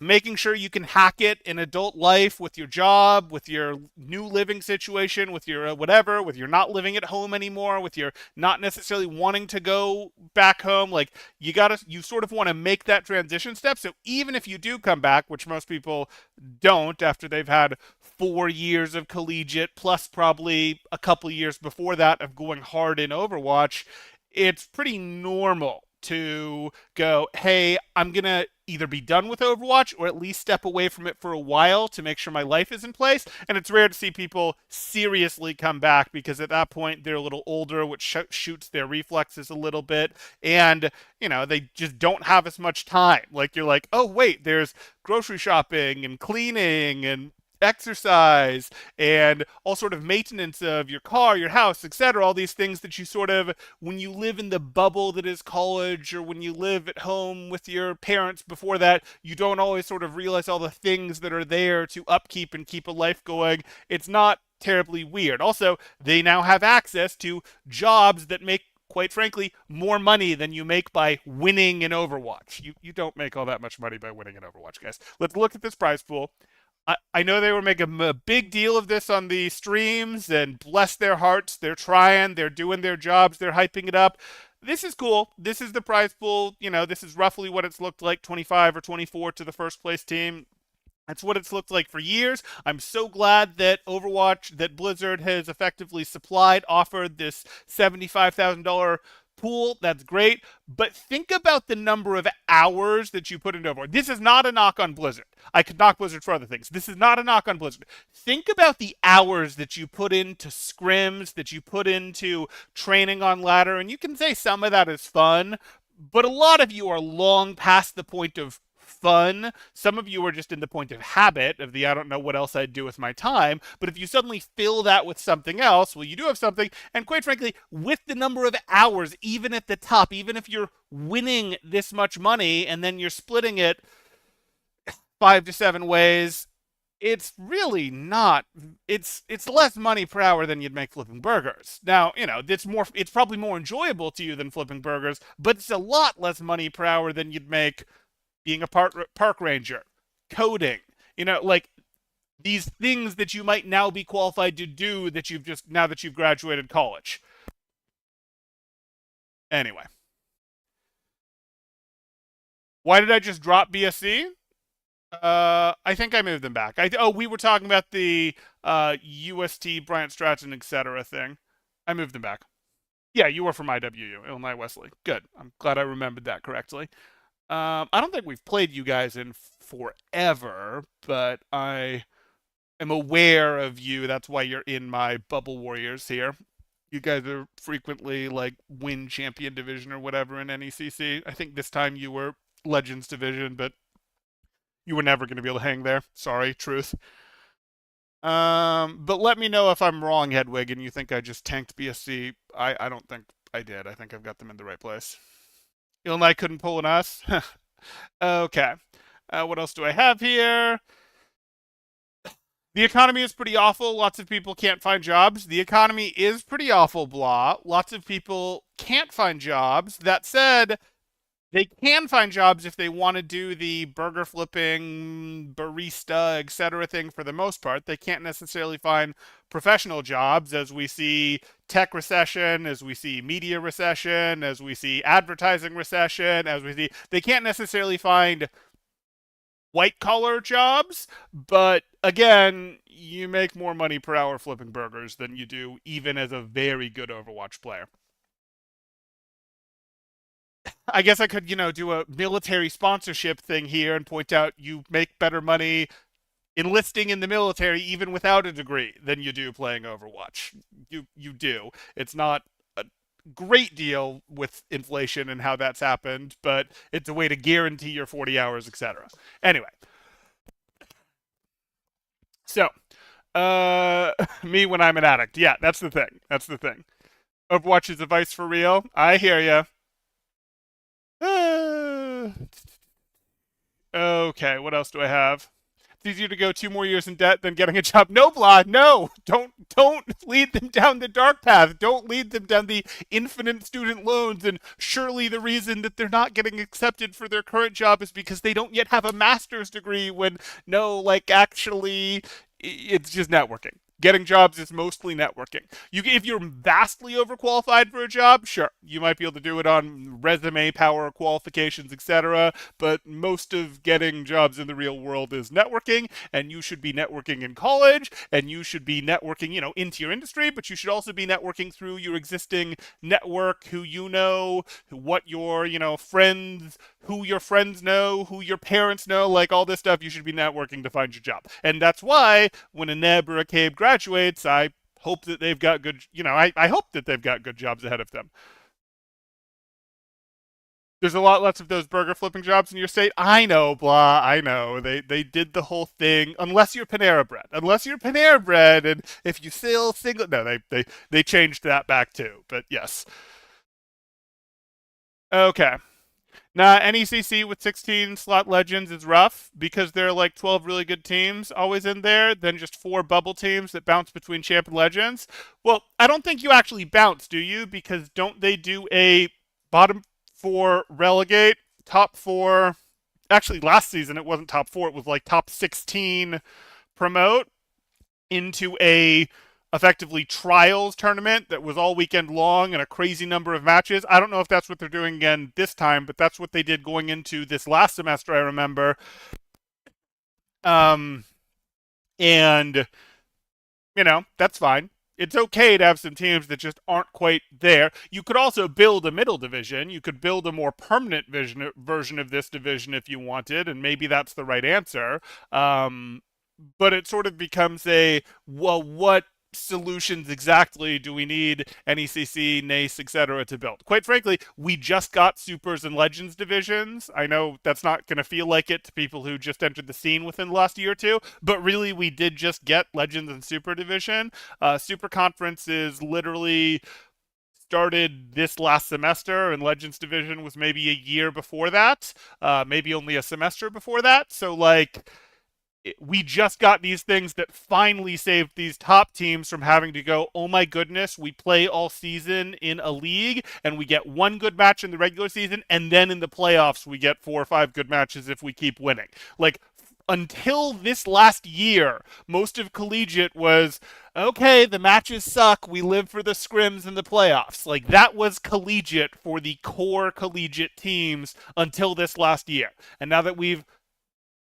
making sure you can hack it in adult life with your job, with your new living situation, with your whatever, with your not living at home anymore, with your not necessarily wanting to go back home. Like you sort of want to make that transition step. So even if you do come back, which most people don't after they've had 4 years of Collegiate plus probably a couple years before that of going hard in Overwatch, it's pretty normal to go, hey, I'm going to either be done with Overwatch or at least step away from it for a while to make sure my life is in place. And it's rare to see people seriously come back because at that point they're a little older, which shoots their reflexes a little bit. And, they just don't have as much time. Like you're like, oh, wait, there's grocery shopping and cleaning and exercise and all sort of maintenance of your car, your house, etc. All these things that you sort of, when you live in the bubble that is college or when you live at home with your parents before that, you don't always sort of realize all the things that are there to upkeep and keep a life going. It's not terribly weird. Also, they now have access to jobs that make, quite frankly, more money than you make by winning in Overwatch. You don't make all that much money by winning in Overwatch, guys. Let's look at this prize pool. I know they were making a big deal of this on the streams, and bless their hearts, they're trying, they're doing their jobs, they're hyping it up. This is cool. This is the prize pool. This is roughly what it's looked like, 25 or 24 to the first place team. That's what it's looked like for years. I'm so glad that that Blizzard has effectively offered this $75,000 pool, that's great. But think about the number of hours that you put into Overwatch. This is not a knock on Blizzard. I could knock Blizzard for other things. This is not a knock on Blizzard. Think about the hours that you put into scrims, that you put into training on ladder, and you can say some of that is fun, but a lot of you are long past the point of fun. Some of you are just in the point of habit, of the I don't know what else I'd do with my time. But if you suddenly fill that with something else, well, you do have something. And quite frankly, with the number of hours, even at the top, even if you're winning this much money and then you're splitting it 5 to 7 ways, it's really not. It's less money per hour than you'd make flipping burgers. Now, it's probably more enjoyable to you than flipping burgers, but it's a lot less money per hour than you'd make being a park ranger, coding, like these things that you might now be qualified to do that now that you've graduated college. Anyway, why did I just drop BSC? I think I moved them back. We were talking about the UST, Bryant Stratton, etc. thing. I moved them back. Yeah, you were from IWU, Illinois Wesley. Good. I'm glad I remembered that correctly. I don't think we've played you guys in forever, but I am aware of you. That's why you're in my Bubble Warriors here. You guys are frequently like win champion division or whatever in NECC. I think this time you were Legends division, but you were never going to be able to hang there. Sorry, truth. But let me know if I'm wrong, Hedwig, and you think I just tanked BSC. I don't think I did. I think I've got them in the right place. Illinois couldn't pull an us. Okay. What else do I have here? The economy is pretty awful. Lots of people can't find jobs. The economy is pretty awful, blah. Lots of people can't find jobs. That said, they can find jobs if they want to do the burger flipping, barista, etc. thing for the most part. They can't necessarily find professional jobs, as we see tech recession, as we see media recession, as we see advertising recession, they can't necessarily find white collar jobs, but again, you make more money per hour flipping burgers than you do even as a very good Overwatch player. I guess I could, do a military sponsorship thing here and point out you make better money enlisting in the military even without a degree than you do playing Overwatch. You do. It's not a great deal with inflation and how that's happened, but it's a way to guarantee your 40 hours, etc. Anyway, so me when I'm an addict. Yeah, that's the thing. That's the thing. Overwatch is a vice for real. I hear you. Okay, what else do I have? It's easier to go 2 more years in debt than getting a job. No, blah, no. Don't lead them down the dark path. Don't lead them down the infinite student loans. And surely the reason that they're not getting accepted for their current job is because they don't yet have a master's degree. When no, like actually, it's just networking. Getting jobs is mostly networking. If you're vastly overqualified for a job, sure, you might be able to do it on resume power, qualifications, etc. But most of getting jobs in the real world is networking, and you should be networking in college, and you should be networking, into your industry, but you should also be networking through your existing network, who you know, what your, friends, who your friends know, who your parents know, like all this stuff. You should be networking to find your job. And that's why when a Neb or a Cabe graduates, I hope that they've got good, I hope that they've got good jobs ahead of them. There's a lot less of those burger flipping jobs in your state. I know, blah, I know. They did the whole thing, unless you're Panera Bread. Unless you're Panera Bread, and if you still single, no, they changed that back too. But yes. Okay. Nah, NECC with 16 slot legends is rough because there are like 12 really good teams always in there, then just 4 bubble teams that bounce between champ and legends. Well, I don't think you actually bounce, do you? Because don't they do a bottom 4 relegate, top 4? Actually, last season it wasn't top 4, it was like top 16 promote into a effectively trials tournament that was all weekend long and a crazy number of matches. I don't know if that's what they're doing again this time, but that's what they did going into this last semester, I remember. And that's fine. It's okay to have some teams that just aren't quite there. You could also build a middle division. You could build a more permanent version of this division if you wanted, and maybe that's the right answer. But it sort of becomes a, well, what solutions exactly do we need NECC, NACE, etc. to build? Quite frankly, we just got Supers and Legends divisions. I know that's not going to feel like it to people who just entered the scene within the last year or two, but really we did just get Legends and Super division. Super Conference is literally started this last semester, and Legends Division was maybe a year before that, maybe only a semester before that. So, like, we just got these things that finally saved these top teams from having to go, oh my goodness, we play all season in a league and we get one good match in the regular season, and then in the playoffs we get 4 or 5 good matches if we keep winning. Like, until this last year, most of Collegiate was, okay, the matches suck, we live for the scrims and the playoffs. Like, that was Collegiate for the core Collegiate teams until this last year. And now that we've,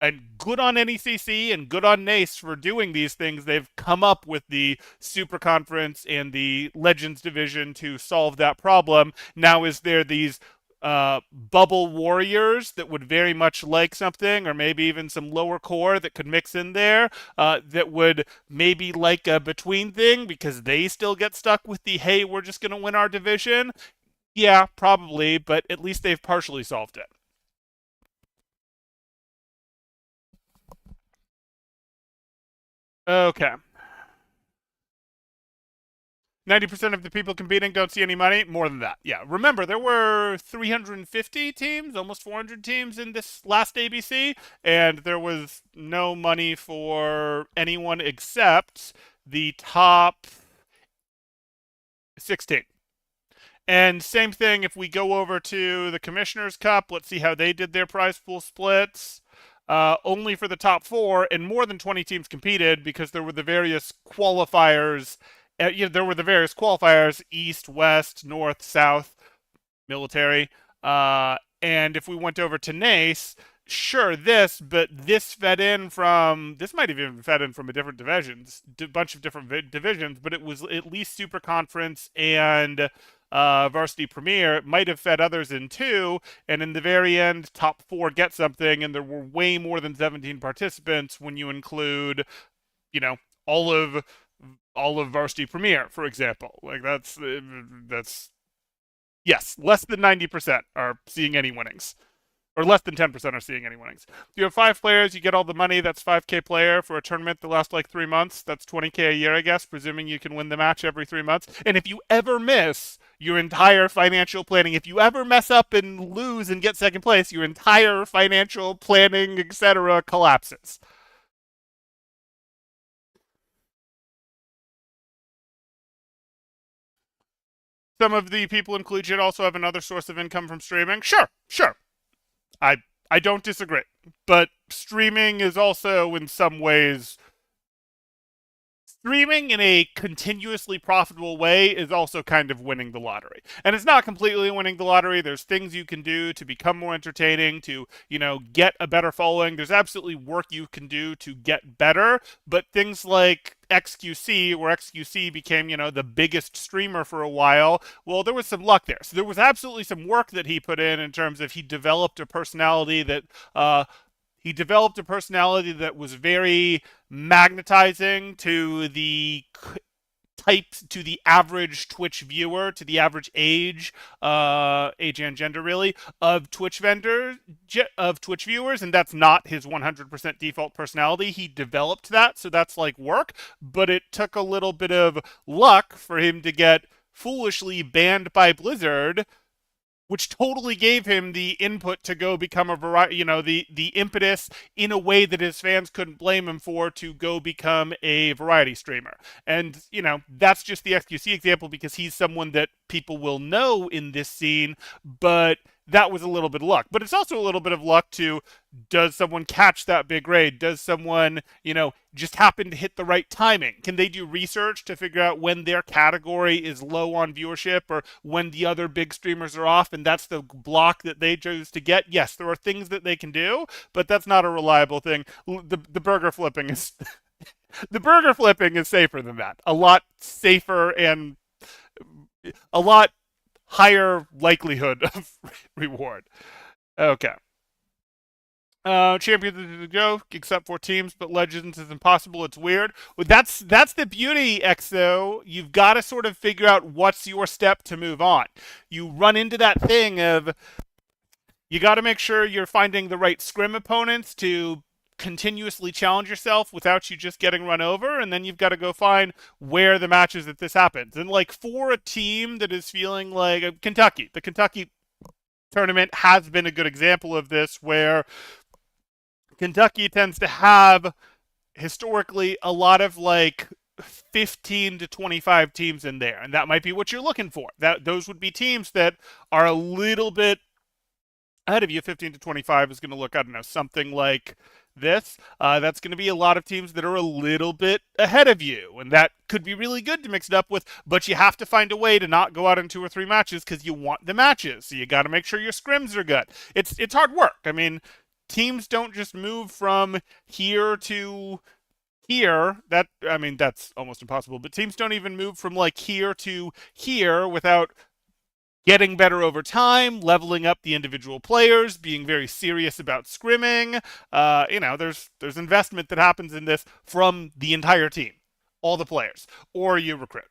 and good on NECC and good on NACE for doing these things. They've come up with the Super Conference and the Legends Division to solve that problem. Now, is there these bubble warriors that would very much like something, or maybe even some lower core that could mix in there, that would maybe like a between thing because they still get stuck with the, hey, we're just going to win our division? Yeah, probably, but at least they've partially solved it. Okay. 90% of the people competing don't see any money. More than that. Yeah. Remember, there were 350 teams, almost 400 teams in this last ABC, and there was no money for anyone except the top 16. And same thing if we go over to the Commissioner's Cup. Let's see how they did their prize pool splits. Only for the top four, and more than 20 teams competed because there were the various qualifiers. There were the various qualifiers: East, West, North, South, military. And if we went over to NACE, sure, but this fed in from, this might have even fed in from a different divisions, bunch of different divisions, but it was at least Super Conference and Varsity Premier. It might have fed others in too, and in the very end, top four get something, and there were way more than 17 participants when you include, you know, all of Varsity Premier, for example. Like, that's yes, less than 90% are seeing any winnings, or less than 10% are seeing any winnings. If you have 5 players, you get all the money. That's 5K player for a tournament that lasts like 3 months. That's 20K a year, I guess, presuming you can win the match every 3 months. And if you ever miss your entire financial planning, if you ever mess up and lose and get second place, your entire financial planning, etc., collapses. Some of the people in Collegiate also have another source of income from streaming. Sure, sure. I I don't disagree. But streaming is also in some ways, streaming in a continuously profitable way is also kind of winning the lottery. And it's not completely winning the lottery. There's things you can do to become more entertaining, to, get a better following. There's absolutely work you can do to get better, but things like XQC, where XQC became, the biggest streamer for a while, well, there was some luck there. So there was absolutely some work that he put in terms of he developed a personality that was very magnetizing to the types, to the average Twitch viewer, to the average age and gender really of Twitch viewers, and that's not his 100% default personality. He developed that, so that's like work, but it took a little bit of luck for him to get foolishly banned by Blizzard, which totally gave him the input to go become a variety, the impetus in a way that his fans couldn't blame him for, to go become a variety streamer. And, that's just the XQC example because he's someone that people will know in this scene, but that was a little bit of luck. But it's also a little bit of luck to, does someone catch that big raid? Does someone, just happen to hit the right timing? Can they do research to figure out when their category is low on viewership or when the other big streamers are off and that's the block that they chose to get? Yes, there are things that they can do, but that's not a reliable thing. The burger flipping is The burger flipping is safer than that. A lot safer and a lot higher likelihood of reward. Okay. Champions to go, except for teams, but Legends is impossible. It's weird. Well, that's the beauty, EXO. You've got to sort of figure out what's your step to move on. You run into that thing of you got to make sure you're finding the right scrim opponents to continuously challenge yourself without you just getting run over, and then you've got to go find where the matches that this happens. And like for a team that is feeling like Kentucky, the Kentucky tournament has been a good example of this, where Kentucky tends to have historically a lot of like 15 to 25 teams in there, and that might be what you're looking for. That those would be teams that are a little bit ahead of you. 15 to 25 is going to look, I don't know, something like this. That's going to be a lot of teams that are a little bit ahead of you, and that could be really good to mix it up with, but you have to find a way to not go out in 2 or 3 matches because you want the matches, so you got to make sure your scrims are good. It's hard work. I mean, teams don't just move from here to here. That, I mean, that's almost impossible, but teams don't even move from like here to here without getting better over time, leveling up the individual players, being very serious about scrimming. There's investment that happens in this from the entire team, all the players, or you recruit.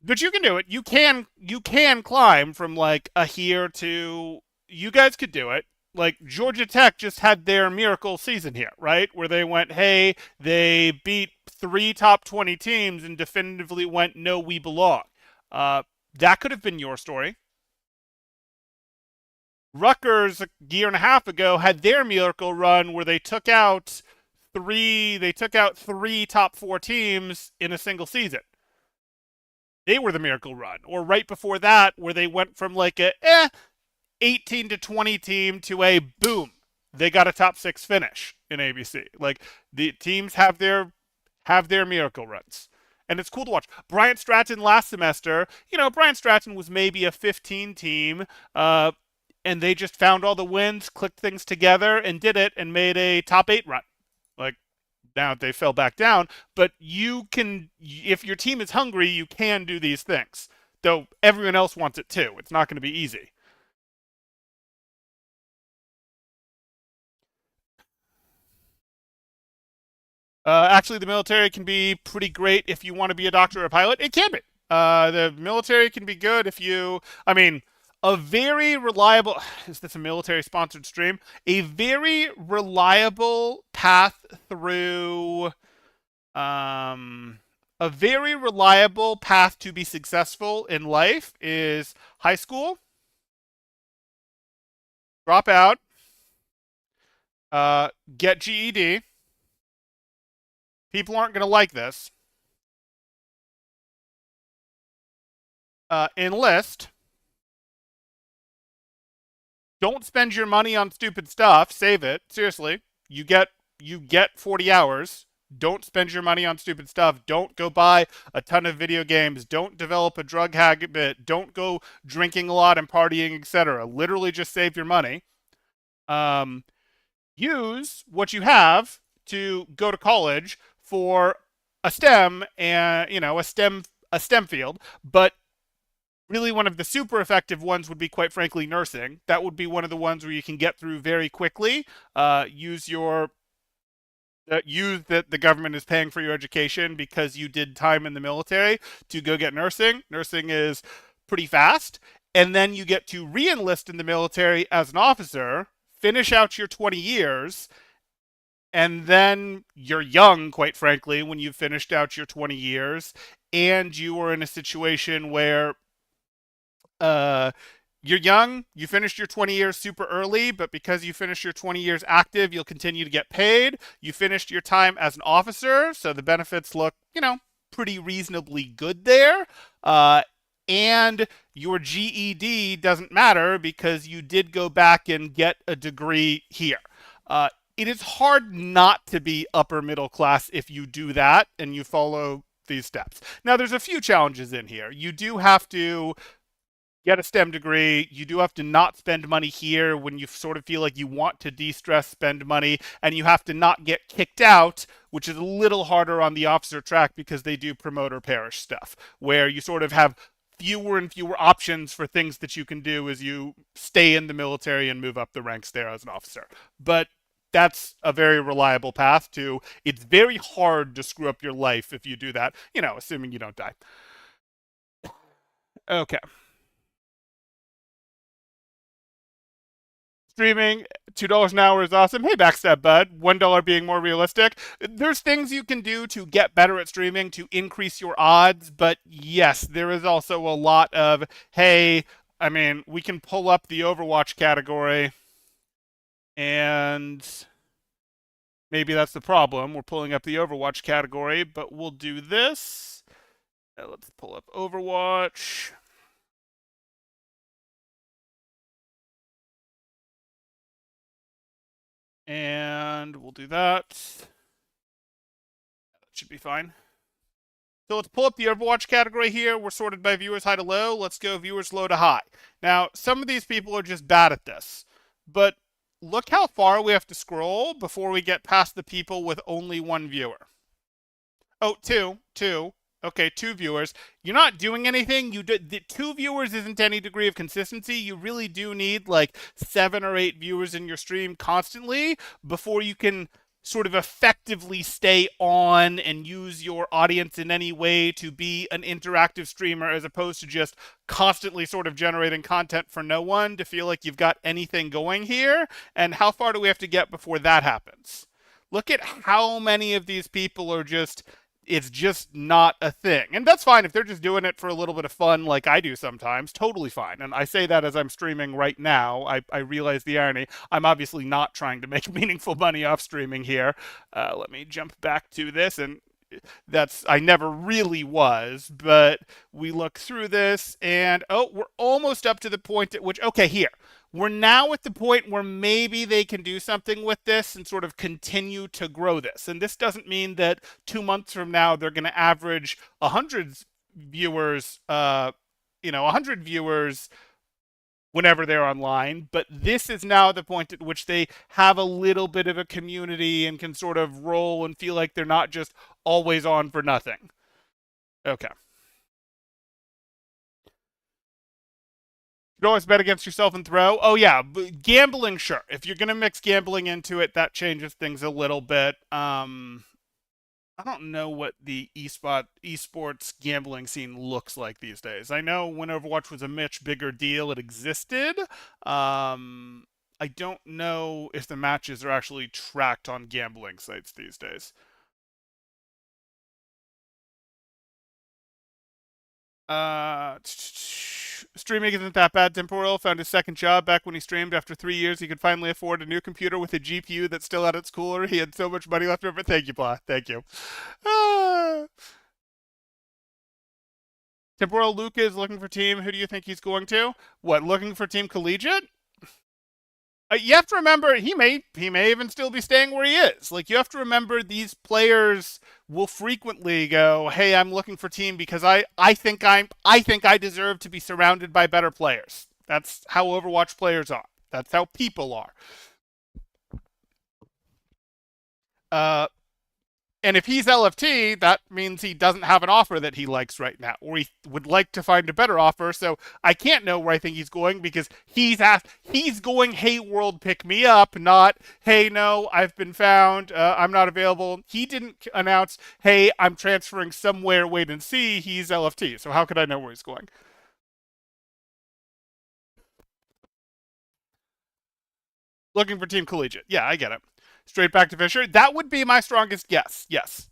But you can do it. You can climb from like a here to, you guys could do it. Like Georgia Tech just had their miracle season here, right? Where they went, hey, they beat 3 top 20 teams and definitively went, no, we belong. That could have been your story. Rutgers a year and a half ago had their miracle run where they took out three top 4 teams in a single season. They were the miracle run. Or right before that, where they went from like a 18 to 20 team to a boom, they got a top 6 finish in ABC. Like the teams have their miracle runs. And it's cool to watch. Bryant Stratton last semester, Bryant Stratton was maybe a 15 team, and they just found all the wins, clicked things together, and did it, and made a top 8 run. Like, now they fell back down, but you can, if your team is hungry, you can do these things. Though everyone else wants it too. It's not going to be easy. Actually, the military can be pretty great if you want to be a doctor or a pilot. It can be. The military can be good if you, I mean, a very reliable, is this a military sponsored stream? A very reliable path through, a very reliable path to be successful in life is high school, drop out, get GED. People aren't going to like this. Enlist. Don't spend your money on stupid stuff. Save it. Seriously. You get 40 hours. Don't spend your money on stupid stuff. Don't go buy a ton of video games. Don't develop a drug habit. Don't go drinking a lot and partying, etc. Literally just save your money. Use what you have to go to college for a STEM and a STEM field, but really one of the super effective ones would be, quite frankly, nursing. That would be one of the ones where you can get through very quickly. Use that the government is paying for your education because you did time in the military to go get nursing. Nursing is pretty fast, and then you get to re-enlist in the military as an officer, finish out your 20 years, and then you're young, quite frankly, when you've finished out your 20 years, and you are in a situation where uh, you're young, you finished your 20 years super early, but because you finished your 20 years active, you'll continue to get paid. You finished your time as an officer, so the benefits look, pretty reasonably good there. And your GED doesn't matter because you did go back and get a degree here. It is hard not to be upper middle class if you do that and you follow these steps. Now, there's a few challenges in here. You do have to get a STEM degree. You do have to not spend money here when you sort of feel like you want to de-stress, spend money, and you have to not get kicked out, which is a little harder on the officer track because they do promote or perish stuff, where you sort of have fewer and fewer options for things that you can do as you stay in the military and move up the ranks there as an officer. But that's a very reliable path to it's very hard to screw up your life if you do that, assuming you don't die. Okay. Streaming, $2 an hour is awesome. Hey, backstab bud, $1 being more realistic. There's things you can do to get better at streaming to increase your odds, but yes, there is also a lot of, hey, I mean, we can pull up the Overwatch category, and maybe that's the problem. We're pulling up the Overwatch category, but we'll do this. Let's pull up Overwatch. And we'll do that. That should be fine. So let's pull up the Overwatch category here. We're sorted by viewers high to low. Let's go viewers low to high. Now, some of these people are just bad at this, but look how far we have to scroll before we get past the people with only one viewer. Oh, two. Okay, two viewers. You're not doing anything. The two viewers isn't any degree of consistency. You really do need like 7 or 8 viewers in your stream constantly before you can sort of effectively stay on and use your audience in any way to be an interactive streamer as opposed to just constantly sort of generating content for no one to feel like you've got anything going here. And how far do we have to get before that happens? Look at how many of these people are just it's just not a thing. And that's fine if they're just doing it for a little bit of fun like I do sometimes, totally fine. And I say that as I'm streaming right now. I realize the irony. I'm obviously not trying to make meaningful money off streaming here. Let me jump back to this and that's I never really was, but we look through this and oh, we're almost up to the point at which okay, here. We're now at the point where maybe they can do something with this and sort of continue to grow this. And this doesn't mean that 2 months from now they're going to average 100 viewers whenever they're online. But this is now the point at which they have a little bit of a community and can sort of roll and feel like they're not just always on for nothing. Okay. You always bet against yourself and throw. Oh yeah, gambling, sure. If you're gonna mix gambling into it, that changes things a little bit. I don't know what the esports gambling scene looks like these days. I know when Overwatch was a much bigger deal, it existed. I don't know if the matches are actually tracked on gambling sites these days. Streaming isn't that bad. Temporal found his second job back when he streamed. After 3 years, he could finally afford a new computer with a GPU that still had its cooler. He had so much money left over. Thank you, Blah. Thank you. Ah. Temporal Luca is looking for team. Who do you think he's going to? What, looking for team Collegiate? You have to remember he may even still be staying where he is. Like you have to remember these players will frequently go, "Hey, I'm looking for team because I think I deserve to be surrounded by better players." That's how Overwatch players are. That's how people are. Uh, And if he's LFT, that means he doesn't have an offer that he likes right now, or he would like to find a better offer. So I can't know where I think he's going because he's going, "Hey world, pick me up," not, "Hey, no, I've been found, I'm not available." He didn't announce, "Hey, I'm transferring somewhere, wait and see." He's LFT, so how could I know where he's going? Looking for Team Collegiate. Yeah, I get it. Straight back to Fisher. That would be my strongest guess. Yes.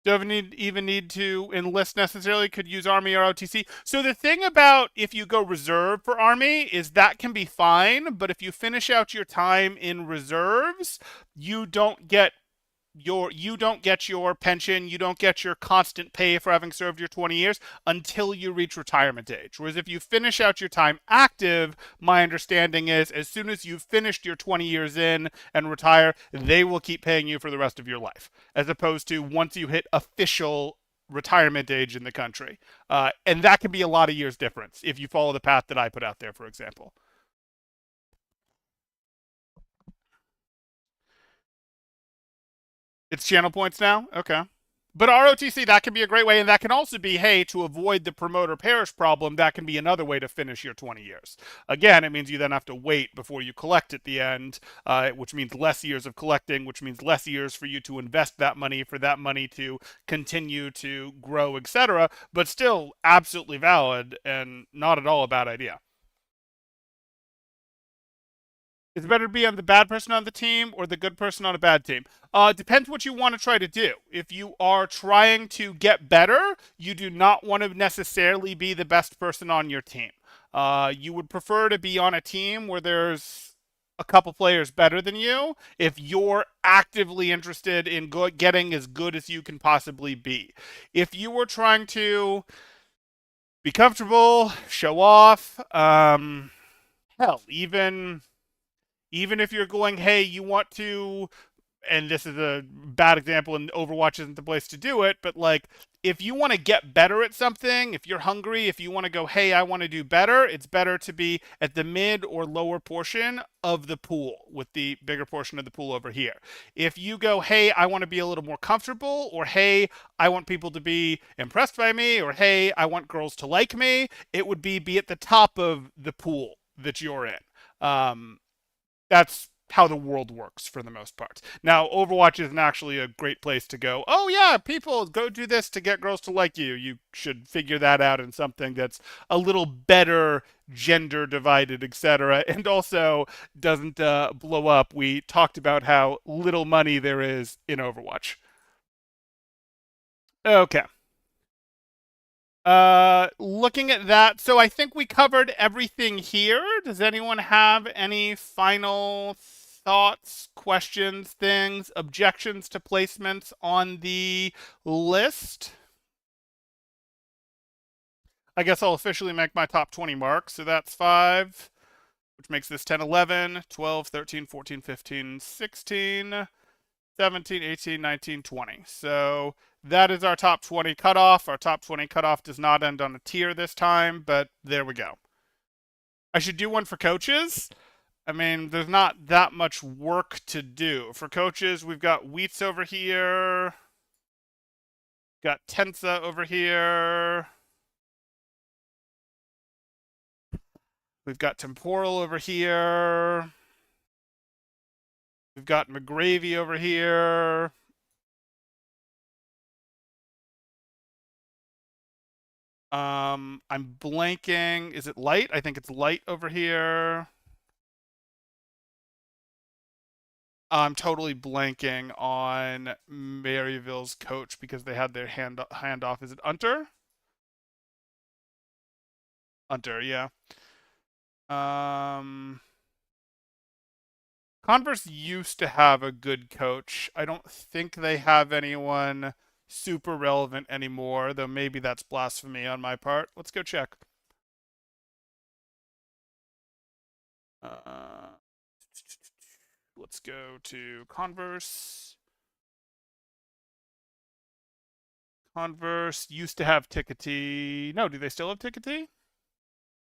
Don't even need to enlist necessarily. Could use Army or OTC. So the thing about if you go reserve for Army is that can be fine, but if you finish out your time in reserves, you don't get your pension, you don't get your constant pay for having served your 20 years until you reach retirement age. Whereas if you finish out your time active, my understanding is as soon as you've finished your 20 years in and retire, they will keep paying you for the rest of your life. As opposed to once you hit official retirement age in the country. And that can be a lot of years difference if you follow the path that I put out there, for example. It's channel points now? Okay. But ROTC, that can be a great way, and that can also be, hey, to avoid the promoter perish problem, that can be another way to finish your 20 years. Again, it means you then have to wait before you collect at the end, which means less years of collecting, which means less years for you to invest that money, for that money to continue to grow, etc. But still absolutely valid and not at all a bad idea. Is it better to be on the bad person on the team or the good person on a bad team? Depends what you want to try to do. If you are trying to get better, you do not want to necessarily be the best person on your team. You would prefer to be on a team where there's a couple players better than you if you're actively interested in getting as good as you can possibly be. If you were trying to be comfortable, show off, hell, even if you're going, hey, you want to, and this is a bad example and Overwatch isn't the place to do it, but like if you want to get better at something, if you're hungry, if you want to go, hey, I want to do better, it's better to be at the mid or lower portion of the pool with the bigger portion of the pool over here. If you go, hey, I want to be a little more comfortable, or hey, I want people to be impressed by me, or hey, I want girls to like me, it would be at the top of the pool that you're in. That's how the world works for the most part. Now, Overwatch isn't actually a great place to go, oh yeah, people go do this to get girls to like you. You should figure that out in something that's a little better gender divided, etc. And also doesn't blow up. We talked about how little money there is in Overwatch. Okay. Looking at that, so I think we covered everything here. Does anyone have any final thoughts, questions, things, objections to placements on the list? I guess I'll officially make my top 20 marks. So that's 5, which makes this 10, 11, 12, 13, 14, 15, 16, 17, 18, 19, 20. So that is our top 20 cutoff. Our top 20 cutoff does not end on a tier this time, but there we go. I should do one for coaches. I mean, there's not that much work to do. For coaches, we've got Wheats over here. Got Tensa over here. We've got Temporal over here. We've got McGravy over here. I'm blanking. Is it Light? I think it's Light over here. I'm totally blanking on Maryville's coach because they had their hand off. Is it Unter? Unter, yeah. Um, Converse used to have a good coach. I don't think they have anyone super relevant anymore, though maybe that's blasphemy on my part. Let's go check. Uh, let's go to Converse. Converse used to have Tickety. No, do they still have Tickety?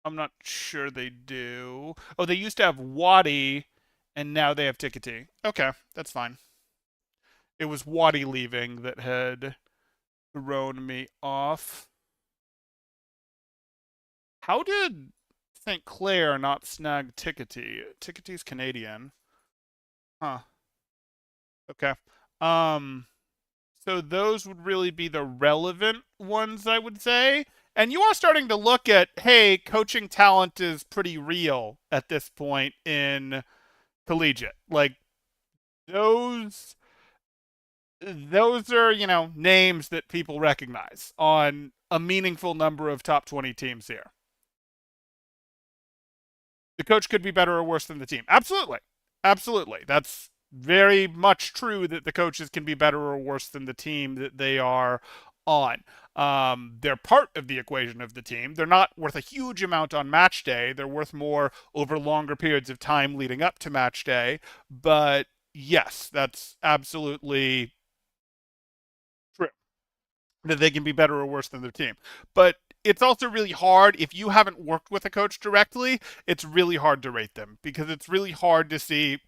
I'm not sure they do. Oh, they used to have Waddy, and now they have Tickety. Okay, that's fine. It was Waddy leaving that had thrown me off. How did St. Clair not snag Tickety? Tickety's Canadian. Huh. Okay. Um, so those would really be the relevant ones, I would say. And you are starting to look at, hey, coaching talent is pretty real at this point in collegiate. Like those those are, names that people recognize on a meaningful number of top 20 teams here. The coach could be better or worse than the team. Absolutely. Absolutely. That's very much true that the coaches can be better or worse than the team that they are on. They're part of the equation of the team. They're not worth a huge amount on match day. They're worth more over longer periods of time leading up to match day. But yes, that's absolutely true. that they can be better or worse than their team. But it's also really hard if you haven't worked with a coach directly. It's really hard to rate them because it's really hard to see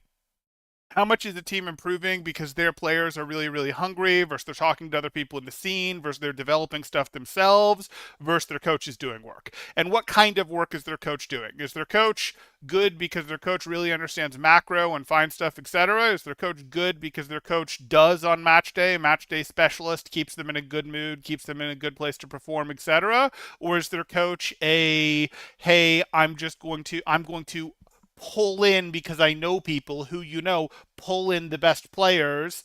how much is the team improving because their players are really, really hungry versus they're talking to other people in the scene versus they're developing stuff themselves versus their coach is doing work? And what kind of work is their coach doing? Is their coach good because their coach really understands macro and fine stuff, etc.? Is their coach good because their coach does on match day specialist, keeps them in a good mood, keeps them in a good place to perform, etc.? Or is their coach a, hey, I'm going to pull in because I know people who pull in the best players,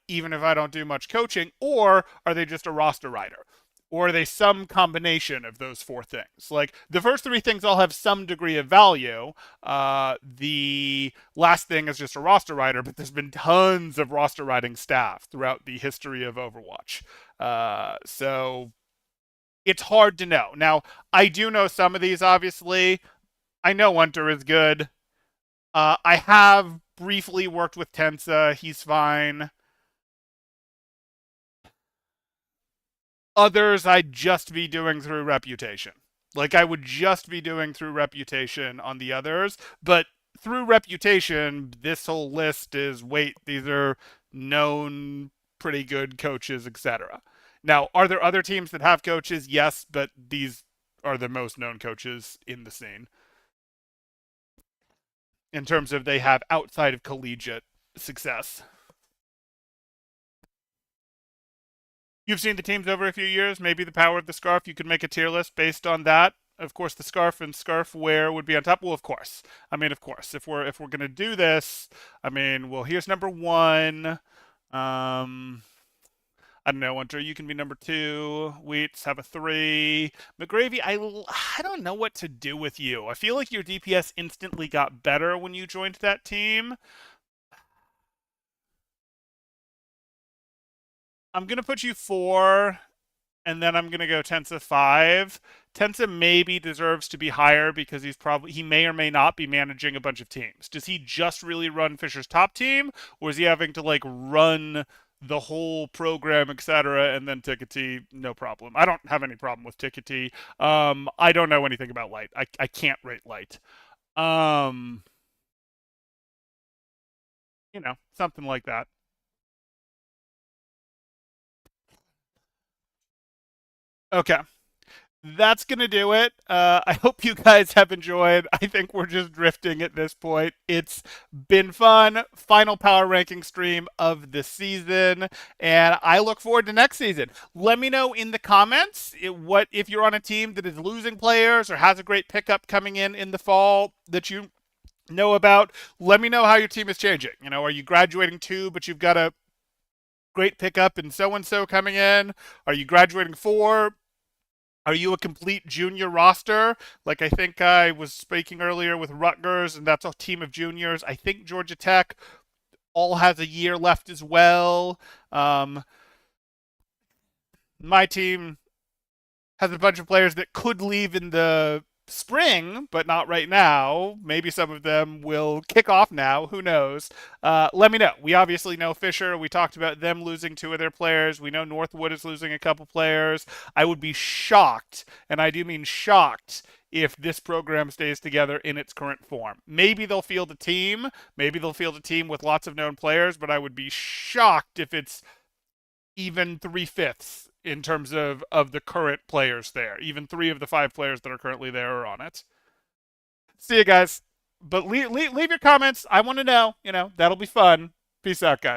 even if I don't do much coaching, or are they just a roster rider? Or are they some combination of those four things? Like the first three things all have some degree of value. The last thing is just a roster rider, but there's been tons of roster riding staff throughout the history of Overwatch. So it's hard to know. Now, I do know some of these, obviously. I know Hunter is good. I have briefly worked with Tensa. He's fine. Others I'd just be doing through reputation. Like I would just be doing through reputation on the others, but through reputation, this whole list is wait, these are known pretty good coaches, etc. Now, are there other teams that have coaches? Yes, but these are the most known coaches in the scene in terms of they have outside of collegiate success. You've seen the teams over a few years. Maybe the power of the scarf. You could make a tier list based on that. Of course, the scarf and scarf wear would be on top. Well, of course. I mean, of course. If we're gonna do this, I mean, well, here's number one. I don't know, Hunter. You can be number two. Wheats have a three. McGravy, I don't know what to do with you. I feel like your DPS instantly got better when you joined that team. I'm gonna put you four, and then I'm gonna go Tensa five. Tensa maybe deserves to be higher because he may or may not be managing a bunch of teams. Does he just really run Fisher's top team, or is he having to like run the whole program, etc., and then Tickety, no problem. I don't have any problem with Tickety. I don't know anything about Light. I can't rate Light. Um, something like that. Okay. That's going to do it. I hope you guys have enjoyed. I think we're just drifting at this point. It's been fun. Final power ranking stream of the season, and I look forward to next season. Let me know in the comments what if you're on a team that is losing players or has a great pickup coming in the fall that you know about. Let me know how your team is changing. Are you graduating two, but you've got a great pickup and so coming in? Are you graduating four? Are you a complete junior roster? Like I think I was speaking earlier with Rutgers, and that's a team of juniors. I think Georgia Tech all has a year left as well. My team has a bunch of players that could leave in the spring, but not right now. Maybe some of them will kick off now. Who knows? Let me know. We obviously know Fisher. We talked about them losing two of their players. We know Northwood is losing a couple players. I would be shocked, and I do mean shocked, if this program stays together in its current form. Maybe they'll field a team. Maybe they'll field a team with lots of known players, but I would be shocked if it's even three-fifths in terms of the current players there. Even three of the five players that are currently there are on it. See you guys. But leave your comments. I want to know. That'll be fun. Peace out, guys.